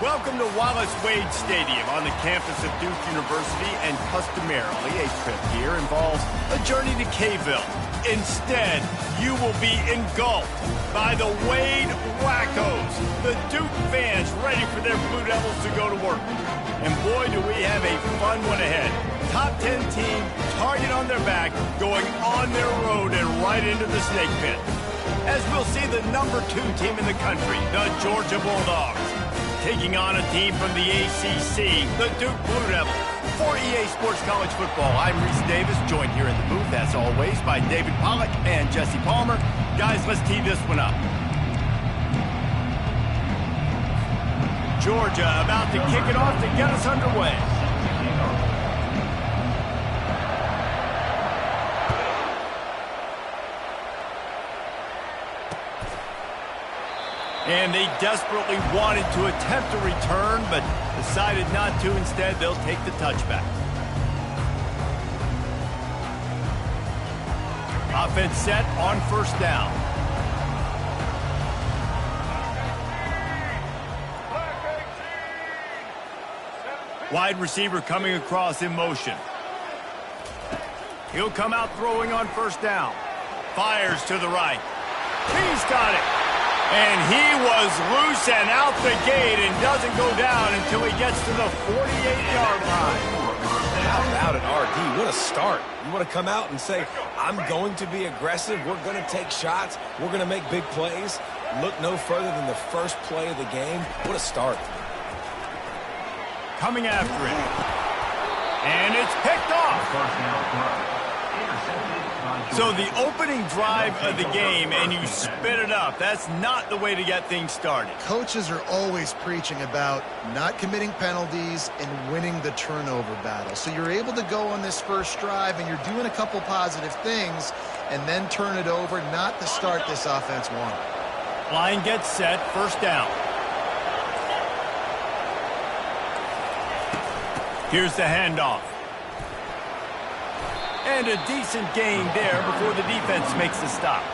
Welcome to Wallace Wade Stadium on the campus of Duke University, and customarily a trip here involves a journey to K-Ville. Instead, you will be engulfed by the Wade Wackos, the Duke fans ready for their Blue Devils to go to work. And boy, do we have a fun one ahead. Top 10 team, target on their back, going on their road and right into the snake pit. As we'll see the number 2 team in the country, the Georgia Bulldogs, taking on a team from the ACC, the Duke Blue Devils. For EA Sports College Football, I'm Reese Davis, joined here in the booth, as always, by David Pollack and Jesse Palmer. Guys, let's tee this one up. Georgia about to kick it off to get us underway. And they desperately wanted to attempt a return, but decided not to. Instead, they'll take the touchback. Offense set on first down. Wide receiver coming across in motion. He'll come out throwing on first down. Fires to the right. He's got it. And he was loose and out the gate and doesn't go down until he gets to the 48-yard line. How about it, RD? What a start. You want to come out and say, I'm going to be aggressive. We're going to take shots. We're going to make big plays. Look no further than the first play of the game. What a start. Coming after it. And it's picked off. First down throw. So the opening drive of the game, and you spit it up. That's not the way to get things started. Coaches are always preaching about not committing penalties and winning the turnover battle. So you're able to go on this first drive, and you're doing a couple positive things, and then turn it over, not to start this offense one. Line gets set, first down. Here's the handoff. And a decent gain there before the defense makes the stop.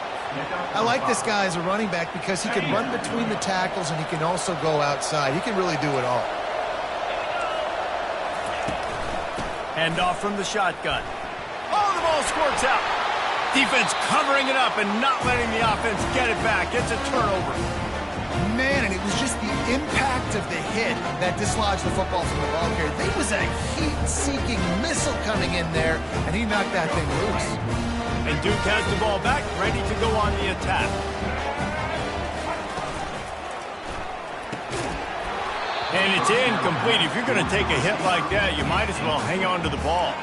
I like this guy as a running back because he can run between the tackles and he can also go outside. He can really do it all. Handoff from the shotgun. Oh, the ball squirts out. Defense covering it up and not letting the offense get it back. It's a turnover. Man, and it was just the impact of the hit that dislodged the football from the ball carrier. There was a heat-seeking missile coming in there, and he knocked that thing loose. And Duke has the ball back, ready to go on the attack. And it's incomplete. If you're going to take a hit like that, you might as well hang on to the ball.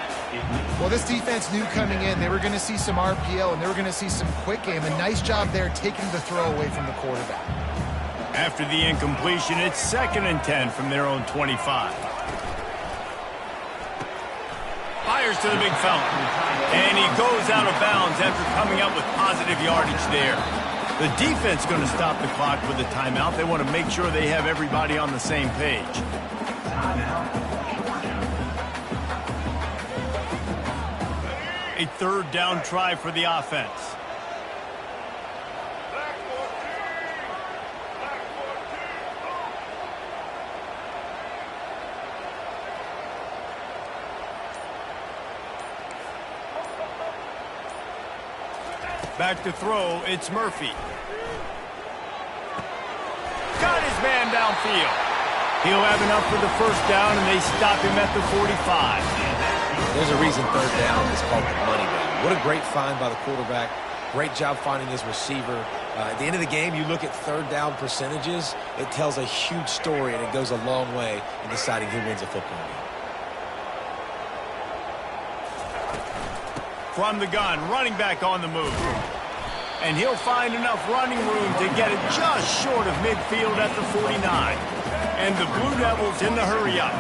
Well, this defense knew coming in they were going to see some RPO and they were going to see some quick game. A nice job there taking the throw away from the quarterback. After the incompletion, it's 2nd and 10 from their own 25. Fires to the big fella. And he goes out of bounds after coming up with positive yardage there. The defense going to stop the clock with a timeout. They want to make sure they have everybody on the same page. A 3rd down try for the offense. Back to throw, it's Murphy. Got his man downfield. He'll have enough for the first down, and they stop him at the 45. There's a reason 3rd down is called the money down. What a great find by the quarterback. Great job finding his receiver. At the end of the game, you look at 3rd down percentages. It tells a huge story, and it goes a long way in deciding who wins a football game. From the gun, running back on the move. And he'll find enough running room to get it just short of midfield at the 49. And the Blue Devils in the hurry up.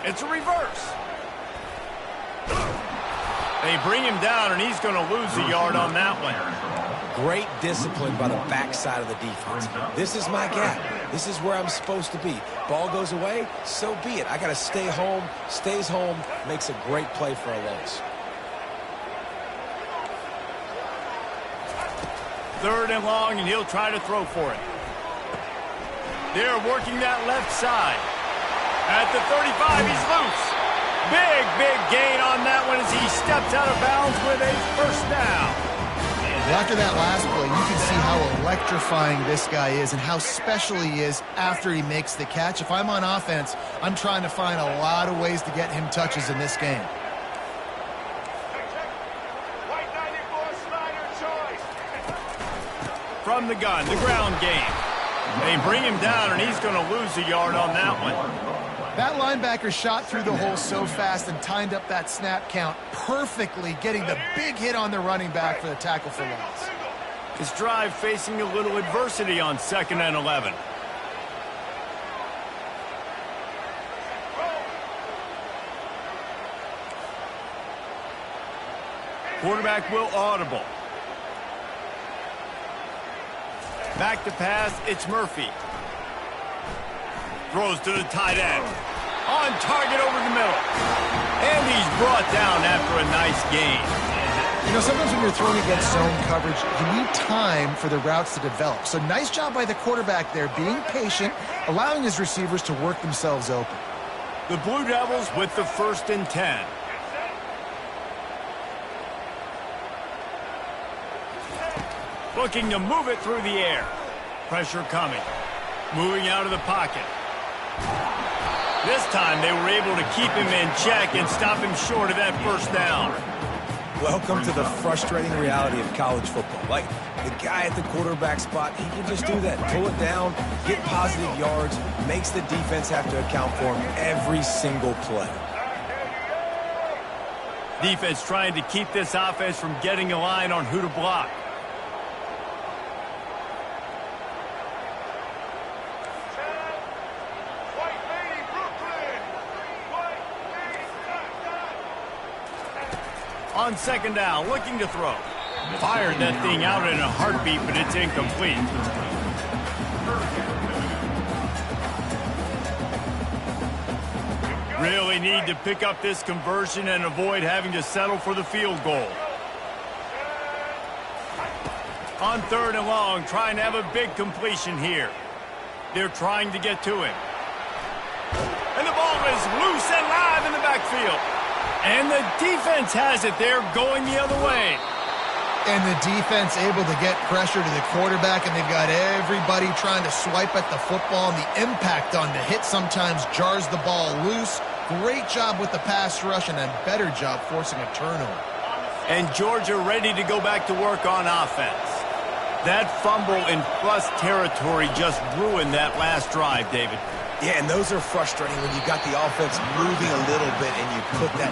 It's a reverse. They bring him down, and he's going to lose a yard on that one. Great discipline by the backside of the defense. This is my gap. This is where I'm supposed to be. Ball goes away, so be it. I got to stay home. Stays home, makes a great play for a loss. 3rd and long, and he'll try to throw for it. They're working that left side. At the 35, he's loose. Big gain on that one as he steps out of bounds with a first down. Well, after that last play, you can see how electrifying this guy is and how special he is after he makes the catch. If I'm on offense, I'm trying to find a lot of ways to get him touches in this game. From the gun, the ground game. They bring him down, and he's going to lose a yard on that one. That linebacker shot through the hole so fast and timed up that snap count perfectly, getting the big hit on the running back for the tackle for loss. His drive facing a little adversity on 2nd and 11. Quarterback will audible. Back to pass, it's Murphy. Throws to the tight end. On target over the middle. And he's brought down after a nice gain. You know, sometimes when you're throwing against zone coverage, you need time for the routes to develop. So nice job by the quarterback there, being patient, allowing his receivers to work themselves open. The Blue Devils with the 1st and 10. Looking to move it through the air. Pressure coming. Moving out of the pocket. This time they were able to keep him in check and stop him short of that first down. Welcome to the frustrating reality of college football. Like, the guy at the quarterback spot, he can just do that. Pull it down, get positive yards, makes the defense have to account for him every single play. Defense trying to keep this offense from getting a line on who to block. On 2nd down, looking to throw. Fired that thing out in a heartbeat, but it's incomplete. Really need to pick up this conversion and avoid having to settle for the field goal. On 3rd and long, trying to have a big completion here. They're trying to get to him. And the ball is loose and live in the backfield. And the defense has it there, going the other way. And the defense able to get pressure to the quarterback, and they've got everybody trying to swipe at the football, and the impact on the hit sometimes jars the ball loose. Great job with the pass rush, and a better job forcing a turnover. And Georgia ready to go back to work on offense. That fumble in plus territory just ruined that last drive, David. Yeah, and those are frustrating when you got the offense moving a little bit and you put that...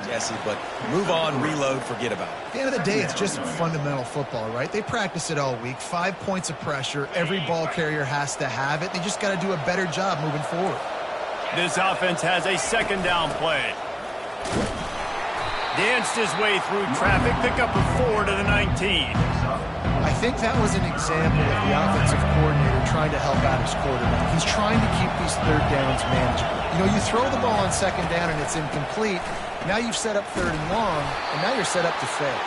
Jesse, but move on, reload, forget about it. At the end of the day, it's just fundamental football, right? They practice it all week. 5 points of pressure. Every ball carrier has to have it. They just got to do a better job moving forward. This offense has a 2nd down play. Danced his way through traffic, pick up a 4 to the 19. I think that was an example of the offensive coordinator trying to help out his quarterback. He's trying to keep these 3rd downs manageable. You know, you throw the ball on 2nd down and it's incomplete. Now you've set up 3rd and long, and now you're set up to fail.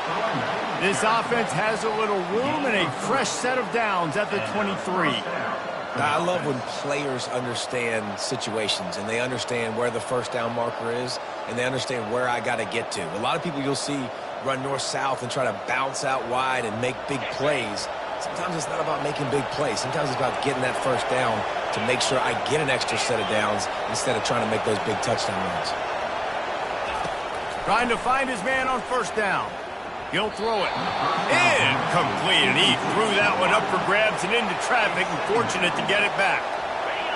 This offense has a little room and a fresh set of downs at the 23. I love when players understand situations and they understand where the 1st down marker is and they understand where I got to get to. A lot of people you'll see run north-south and try to bounce out wide and make big plays. Sometimes it's not about making big plays. Sometimes it's about getting that 1st down to make sure I get an extra set of downs instead of trying to make those big touchdown runs. Trying to find his man on 1st down. He'll throw it. Incomplete, and he threw that one up for grabs and into traffic, and fortunate to get it back.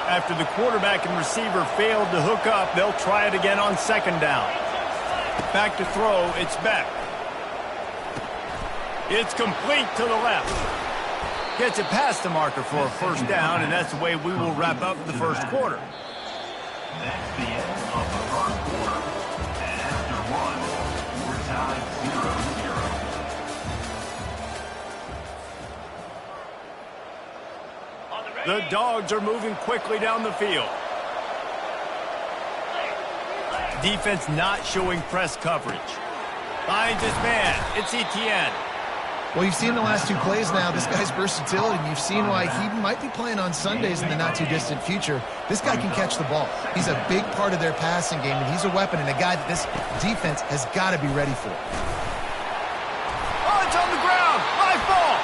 After the quarterback and receiver failed to hook up, they'll try it again on 2nd down. Back to throw, it's Beck. It's complete to the left. Gets it past the marker for a 1st down, and that's the way we will wrap up the 1st quarter. That's the end of the 1st quarter. And after one, we're tied 0-0. The Dogs are moving quickly down the field. Defense not showing press coverage. Finds his man. It's Etienne. Well, you've seen the last two plays now. This guy's versatility. You've seen why he might be playing on Sundays in the not-too-distant future. This guy can catch the ball. He's a big part of their passing game, and he's a weapon and a guy that this defense has got to be ready for. Oh, it's on the ground. High ball.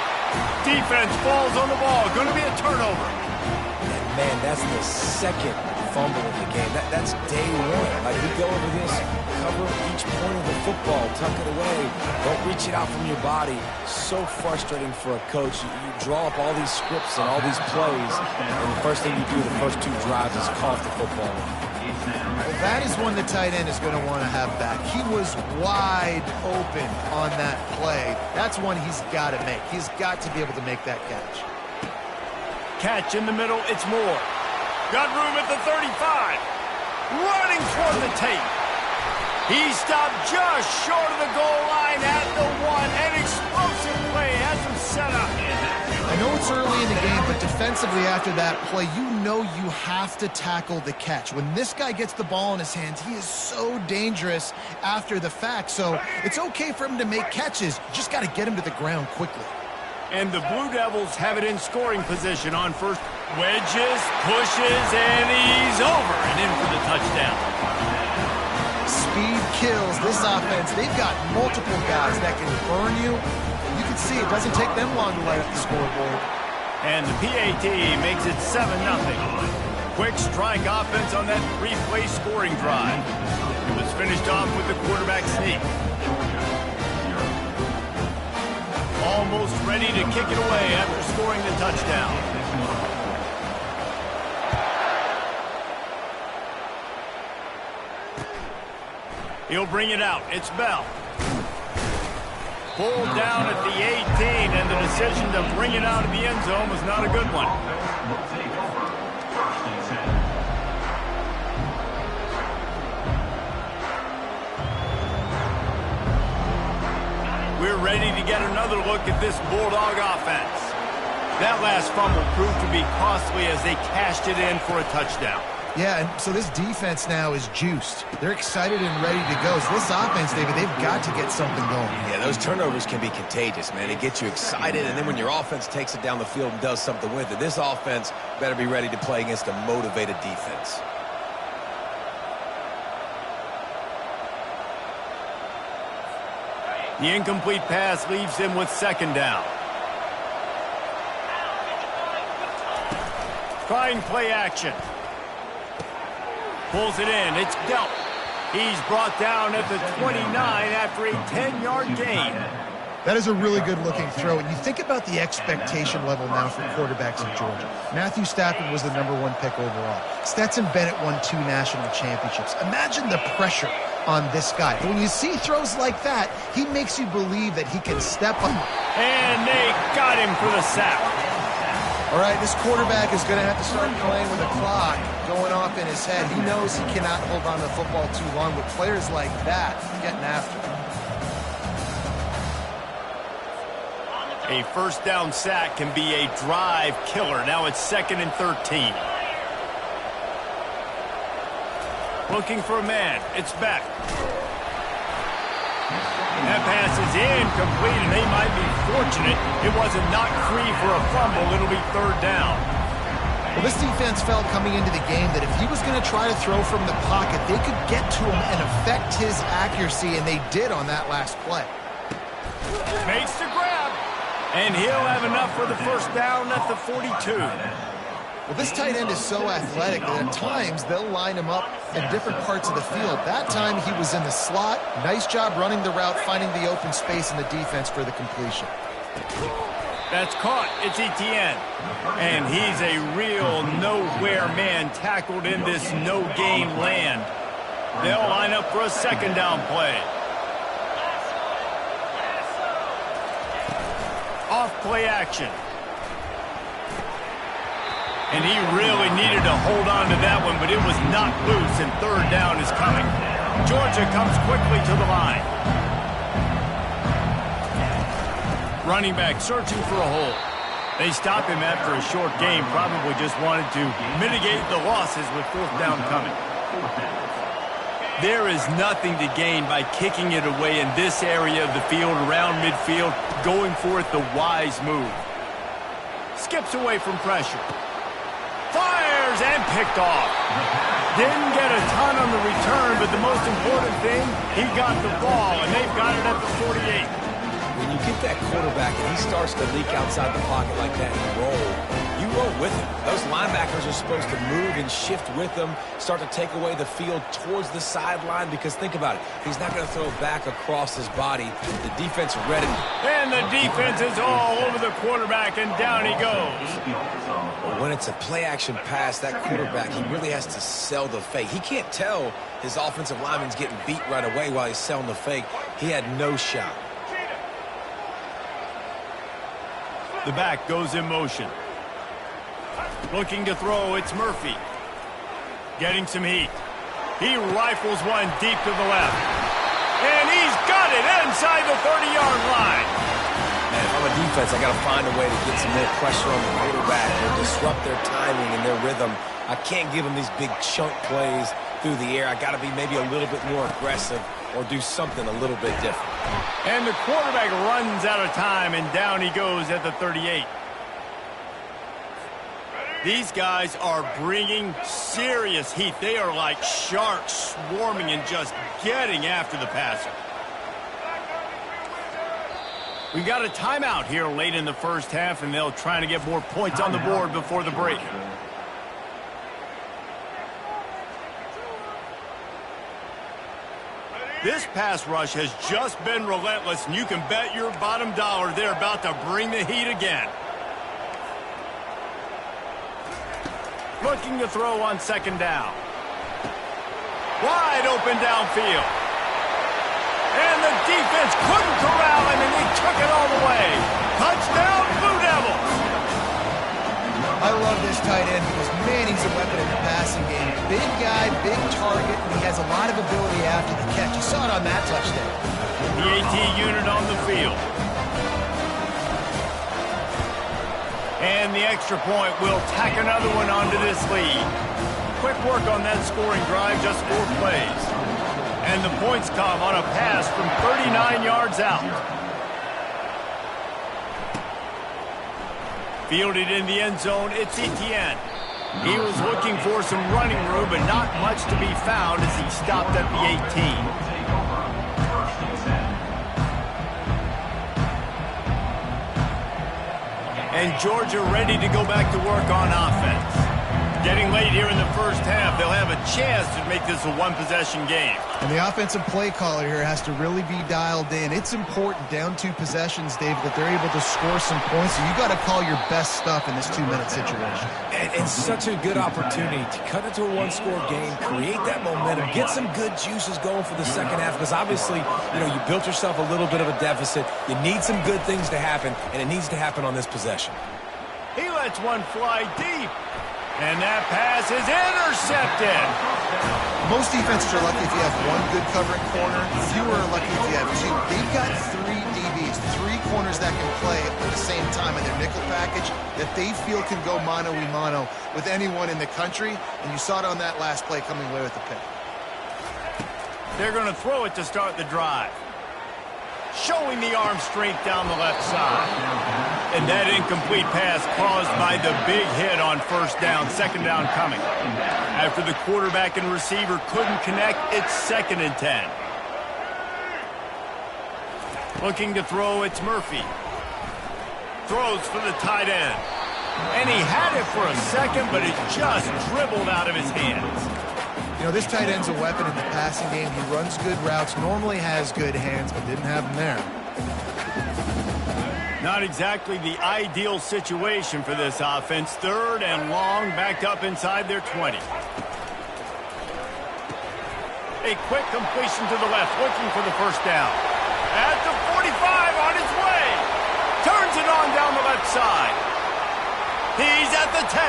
Defense falls on the ball. Going to be a turnover. And man, that's the second fumble of the game. That's day one. Like, we go over this, cover each point of the football, tuck it away, don't reach it out from your body. So frustrating for a coach. You draw up all these scripts and all these plays, and the first thing you do the first two drives is cough the football. Well, that is one the tight end is going to want to have back. He was wide open on that play. That's one he's got to make. He's got to be able to make that catch. Catch in the middle. It's Moore. Got room at the 35. Running toward the tape. He stopped just short of the goal line at the 1. An explosive play has him set up. I know it's early in the game, but defensively after that play, you know you have to tackle the catch. When this guy gets the ball in his hands, he is so dangerous after the fact. So it's okay for him to make catches. You just got to get him to the ground quickly. And the Blue Devils have it in scoring position on first. Wedges, pushes, and he's over and in for the touchdown. Speed kills this offense. They've got multiple guys that can burn you. You can see it doesn't take them long to light up the scoreboard. And the PAT makes it 7-0. Quick strike offense on that three-play scoring drive. It was finished off with the quarterback sneak. Almost ready to kick it away after scoring the touchdown. He'll bring it out. It's Bell. Pulled down at the 18, and the decision to bring it out of the end zone was not a good one. We're ready to get another look at this Bulldog offense. That last fumble proved to be costly as they cashed it in for a touchdown. Yeah, and so this defense now is juiced. They're excited and ready to go. So this offense, David, they've got to get something going. Yeah, those turnovers can be contagious, man. They get you excited, and then when your offense takes it down the field and does something with it, this offense better be ready to play against a motivated defense. The incomplete pass leaves him with second down. Trying play action. Pulls it in. It's Delp. He's brought down at the 29 after a 10-yard gain. That is a really good-looking throw. And you think about the expectation level now for quarterbacks in Georgia. Matthew Stafford was the #1 pick overall. Stetson Bennett won 2 national championships. Imagine the pressure on this guy. When you see throws like that, he makes you believe that he can step up. And they got him for the sack. All right, this quarterback is going to have to start playing with a clock going off in his head. He knows he cannot hold on to the football too long with players like that getting after him. A first down sack can be a drive killer. Now it's 2nd and 13. Looking for a man. It's Beck. That pass is incomplete, and they might be fortunate it wasn't knocked free for a fumble. It'll be 3rd down. Well, this defense felt coming into the game that if he was going to try to throw from the pocket, they could get to him and affect his accuracy, and they did on that last play. Makes the grab, and he'll have enough for the first down at the 42. Well, this tight end is so athletic that at times they'll line him up in different parts of the field. That time he was in the slot. Nice job running the route, finding the open space in the defense for the completion. That's caught. It's Etienne. And he's a real nowhere man tackled in this no-gain land. They'll line up for a 2nd down play. Off play action. And he really needed to hold on to that one, but it was knocked loose, and 3rd down is coming. Georgia comes quickly to the line. Running back searching for a hole. They stop him after a short game, probably just wanted to mitigate the losses with 4th down coming. There is nothing to gain by kicking it away in this area of the field, around midfield, going for it the wise move. Skips away from pressure. Fires and picked off. Didn't get a ton on the return, but the most important thing, he got the ball, and they've got it at the 48. When you get that quarterback and he starts to leak outside the pocket like that and roll, you roll with him. Those linebackers are supposed to move and shift with him, start to take away the field towards the sideline, because think about it, he's not going to throw back across his body. The defense read it. And the defense is all over the quarterback, and down he goes. When it's a play-action pass, that quarterback, he really has to sell the fake. He can't tell his offensive lineman's getting beat right away while he's selling the fake. He had no shot. The back goes in motion. Looking to throw, it's Murphy. Getting some heat. He rifles one deep to the left. And he's got it inside the 30-yard line. Man, if I'm a defense, I got to find a way to get some more pressure on the quarterback or disrupt their timing and their rhythm. I can't give them these big chunk plays through the air. I got to be maybe a little bit more aggressive or do something a little bit different. And the quarterback runs out of time, and down he goes at the 38. These guys are bringing serious heat. They are like sharks swarming and just getting after the passer. We've got a timeout here late in the first half, and they'll try to get more points on the board before the break. This pass rush has just been relentless, and you can bet your bottom dollar they're about to bring the heat again. Looking to throw on second down. Wide open downfield. And the defense couldn't corral him, and they took it all the way. Touchdown, Blue Devils! I love this tight end because, man, he's a weapon in the passing game. Big guy, big target, and he has a lot of ability after the catch. You saw it on that touchdown. The AT unit on the field. And the extra point will tack another one onto this lead. Quick work on that scoring drive, just 4 plays. And the points come on a pass from 39 yards out. Fielded in the end zone, it's Etienne. He was looking for some running room, but not much to be found as he stopped at the 18. And Georgia ready to go back to work on offense. Getting late here in the first half, they'll have a chance to make this a one-possession game. And the offensive play caller here has to really be dialed in. It's important down 2 possessions, David, that they're able to score some points. So you got to call your best stuff in this 2-minute situation. And it's such a good opportunity to cut into a 1-score game, create that momentum, get some good juices going for the second half, because obviously, you know, you built yourself a little bit of a deficit. You need some good things to happen, and it needs to happen on this possession. He lets one fly deep. And that pass is intercepted. Most defenses are lucky if you have 1 good covering corner. Fewer are lucky if you have 2. They've got 3 DBs, 3 corners that can play at the same time in their nickel package that they feel can go mano-a-mano with anyone in the country. And you saw it on that last play coming away with the pick. They're going to throw it to start the drive. Showing the arm strength down the left side. And that incomplete pass caused by the big hit on first down, second down coming. After the quarterback and receiver couldn't connect, it's 2nd and 10. Looking to throw, it's Murphy. Throws for the tight end. And he had it for a second, but it just dribbled out of his hands. You know, this tight end's a weapon in the passing game. He runs good routes, normally has good hands, but didn't have them there. Not exactly the ideal situation for this offense. 3rd and long, backed up inside their 20. A quick completion to the left, looking for the first down. At the 45, on his way. Turns it on down the left side. He's at the 10.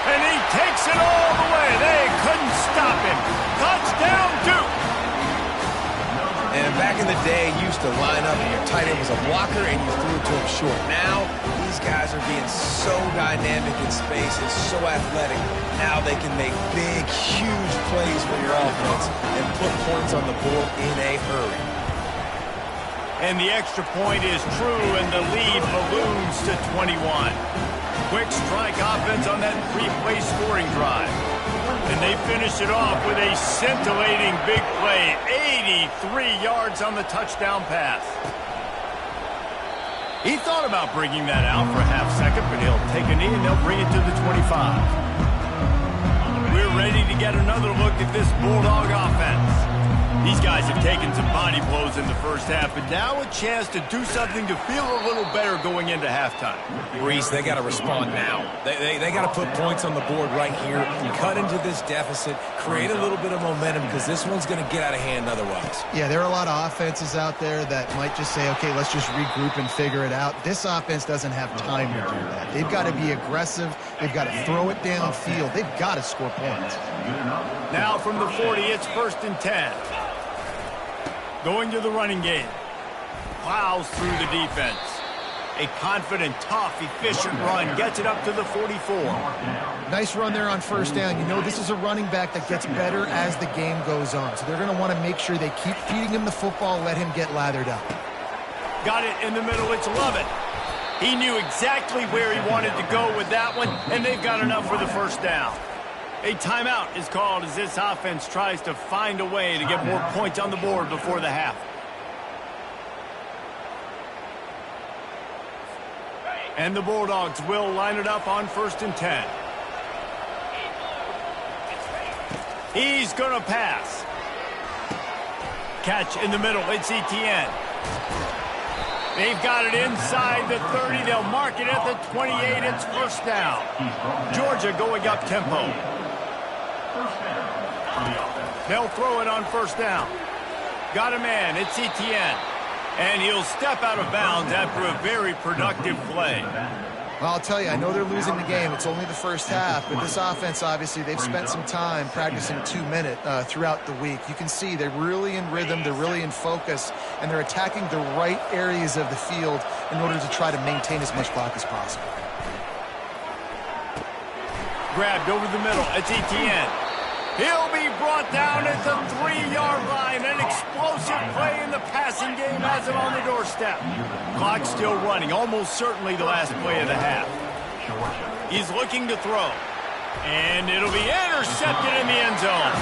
And he takes it all the way. They couldn't stop him. Touchdown, Duke. And back in the day, you used to line up and your tight end was a blocker and you threw it to him short. Now, these guys are being so dynamic in space and so athletic. Now they can make big, huge plays for your offense and put points on the board in a hurry. And the extra point is true, and the lead balloons to 21. Quick strike offense on that three-play scoring drive. And they finish it off with a scintillating big play. 83 yards on the touchdown pass. He thought about bringing that out for a half second, but he'll take a knee and they'll bring it to the 25. We're ready to get another look at this Bulldog offense. These guys have taken some body blows in the first half, but now a chance to do something to feel a little better going into halftime. Reese, they got to respond now. They got to put points on the board right here, cut into this deficit, create a little bit of momentum because this one's going to get out of hand otherwise. Yeah, there are a lot of offenses out there that might just say, okay, let's just regroup and figure it out. This offense doesn't have time to do that. They've got to be aggressive. They've got to throw it downfield. They've got to score points. Now from the 40, it's 1st and 10. Going to the running game. Plows through the defense. A confident, tough, efficient run. Gets it up to the 44. Nice run there on 1st down. You know this is a running back that gets better as the game goes on. So they're going to want to make sure they keep feeding him the football, let him get lathered up. Got it in the middle. It's Lovett. He knew exactly where he wanted to go with that one, and they've got enough for the 1st down. A timeout is called as this offense tries to find a way to get more points on the board before the half. And the Bulldogs will line it up on 1st and 10. He's going to pass. Catch in the middle. It's Etienne. They've got it inside the 30. They'll mark it at the 28. It's 1st down. Georgia going up tempo. They'll throw it on 1st down. Got a man. It's Etienne. And he'll step out of bounds after a very productive play. Well, I'll tell you, I know they're losing the game. It's only the 1st half, but this offense, obviously, they've spent some time practicing 2-minute throughout the week. You can see they're really in rhythm, they're really in focus, and they're attacking the right areas of the field in order to try to maintain as much clock as possible. Grabbed over the middle. It's Etienne. He'll be brought down at the 3-yard line. An explosive play in the passing game has him on the doorstep. Clock still running. Almost certainly the last play of the half. He's looking to throw. And it'll be intercepted in the end zone.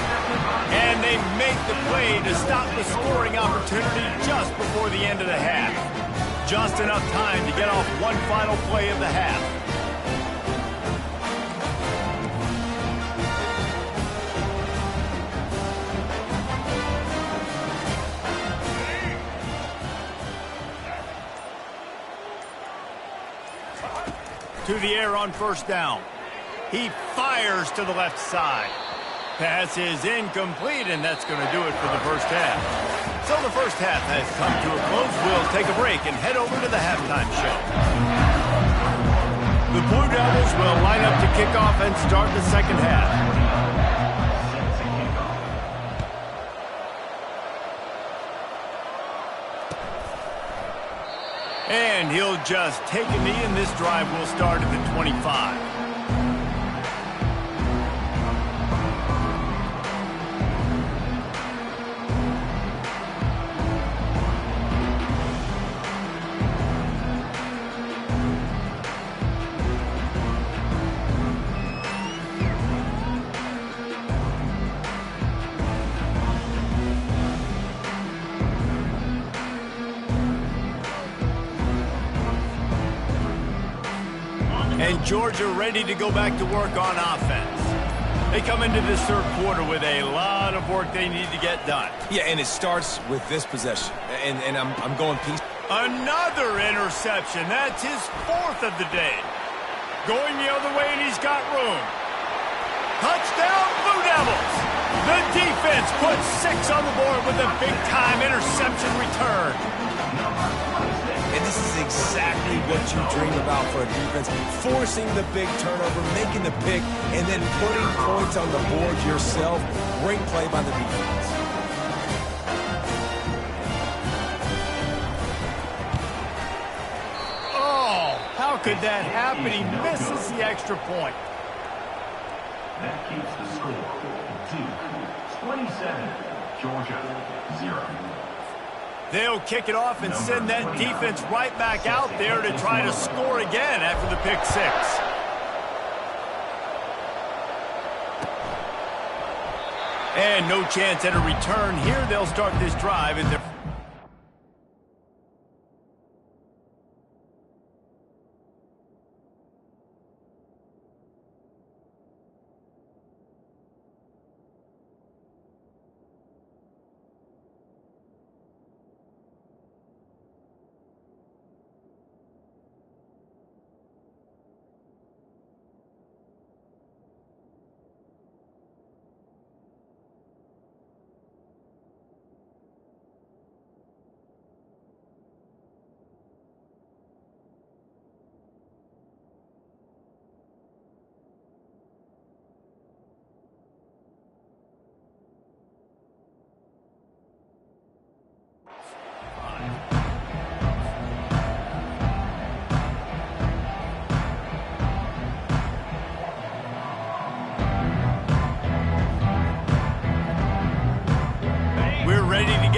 And they make the play to stop the scoring opportunity just before the end of the half. Just enough time to get off one final play of the half. To the air on 1st down. He fires to the left side. Pass is incomplete, and that's going to do it for the 1st half. So the 1st half has come to a close. We'll take a break and head over to the halftime show. The Blue Devils will line up to kick off and start the 2nd half. And he'll just take a knee, and this drive will start at the 25. And Georgia ready to go back to work on offense. They come into this 3rd quarter with a lot of work they need to get done. Yeah, and it starts with this possession. And I'm going piece. Another interception. That's his 4th of the day. Going the other way, and he's got room. Touchdown, Blue Devils. The defense puts 6 on the board with a big-time interception return. And this is exactly what you dream about for a defense. Forcing the big turnover, making the pick, and then putting points on the board yourself. Great play by the defense. How could that happen? He misses the extra point. That keeps the score. Duke 27, Georgia 0. They'll kick it off and send that defense right back out there to try to score again after the pick six. And no chance at a return here. They'll start this drive at their...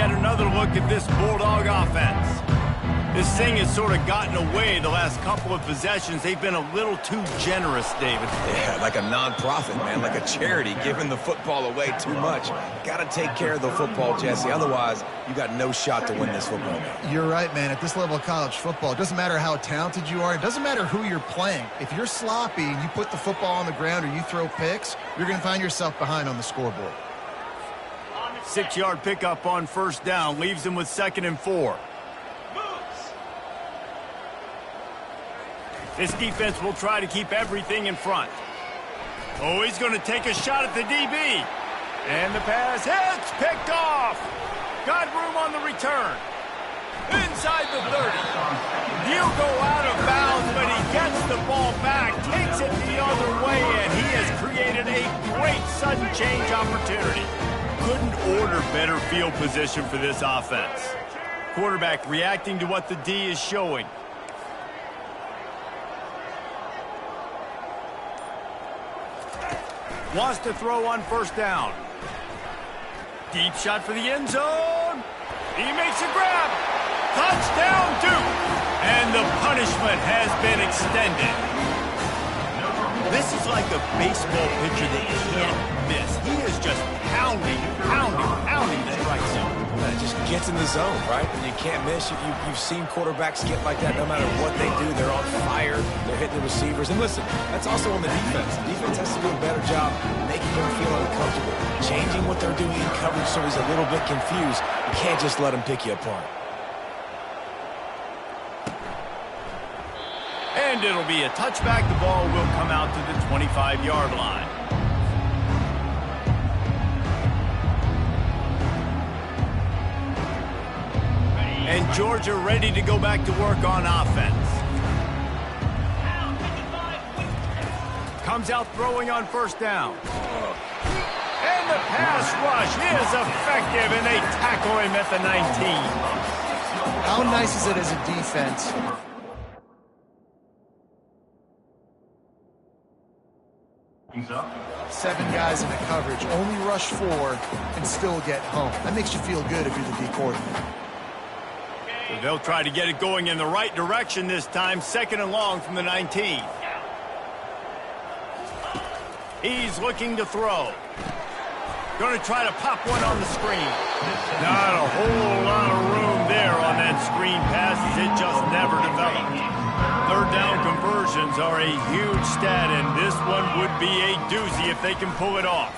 Another look at this Bulldog offense. This thing has sort of gotten away the last couple of possessions. They've been a little too generous, David. Yeah, like a non-profit, man, like a charity, giving the football away too much. Got to take care of the football, Jesse. Otherwise, you got no shot to win this football game. You're right, man. At this level of college football, it doesn't matter how talented you are. It doesn't matter who you're playing. If you're sloppy and you put the football on the ground or you throw picks, you're going to find yourself behind on the scoreboard. 6-yard pickup on first down. Leaves him with 2nd and 4. This defense will try to keep everything in front. Oh, he's going to take a shot at the DB. And the pass hits. Picked off. Got room on the return. Inside the 30. He'll go out of bounds, but he gets the ball back. Takes it the other way, and he has created a great sudden change opportunity. Couldn't order better field position for this offense. Quarterback reacting to what the D is showing. Wants to throw on first down. Deep shot for the end zone. He makes a grab. Touchdown, Duke. And the punishment has been extended. This is like a baseball pitcher that can't miss. He is just pounding the strike zone. It just gets in the zone, right? And you can't miss. You've seen quarterbacks get like that no matter what they do. They're on fire. They're hitting the receivers. And listen, that's also on the defense. The defense has to do a better job making him feel uncomfortable, changing what they're doing in coverage so he's a little bit confused. You can't just let him pick you apart. And it'll be a touchback. The ball will come out to the 25-yard line. And Georgia ready to go back to work on offense. Comes out throwing on first down. And the pass rush is effective, and they tackle him at the 19. How nice is it as a defense? He's up. 7 guys in the coverage, only rush 4, and still get home. That makes you feel good if you're the D coordinator. So they'll try to get it going in the right direction this time. 2nd and long from the 19. He's looking to throw. Going to try to pop one on the screen. Not a whole lot of room there on that screen passes. It just never developed. 3rd down conversions are a huge stat, and this one would be a doozy if they can pull it off.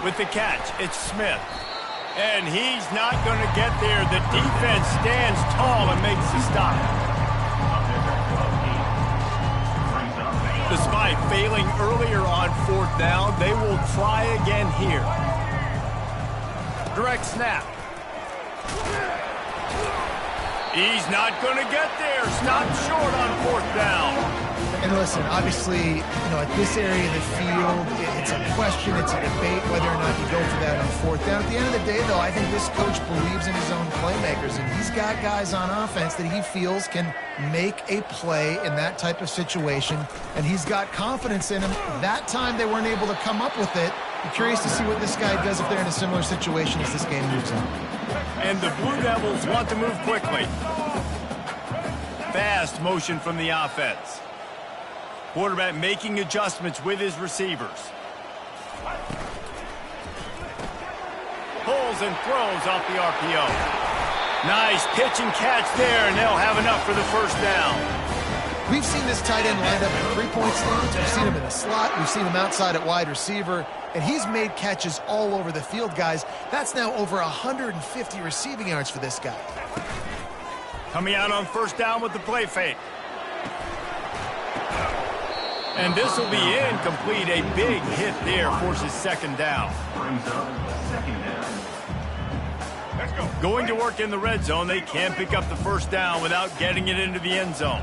With the catch, it's Smith. And he's not going to get there. The defense stands tall and makes the stop. Despite failing earlier on 4th down, they will try again here. Direct snap. He's not going to get there. Stopped short on 4th down. And listen, obviously, at this area of the field, it's a question, it's a debate whether or not you go for that on fourth down. At the end of the day, though, I think this coach believes in his own playmakers, and he's got guys on offense that he feels can make a play in that type of situation, and he's got confidence in him. That time they weren't able to come up with it. I'm curious to see what this guy does if they're in a similar situation as this game moves on. And the Blue Devils want to move quickly. Fast motion from the offense. Quarterback making adjustments with his receivers. Pulls and throws off the RPO. Nice pitch and catch there, and they'll have enough for the first down. We've seen this tight end lined up in three-point stance. We've seen him in the slot. We've seen him outside at wide receiver. And he's made catches all over the field, guys. That's now over 150 receiving yards for this guy. Coming out on first down with the play fake. And this will be incomplete. A big hit there forces second down. Brings up second down. Going to work in the red zone. They can't pick up the first down without getting it into the end zone.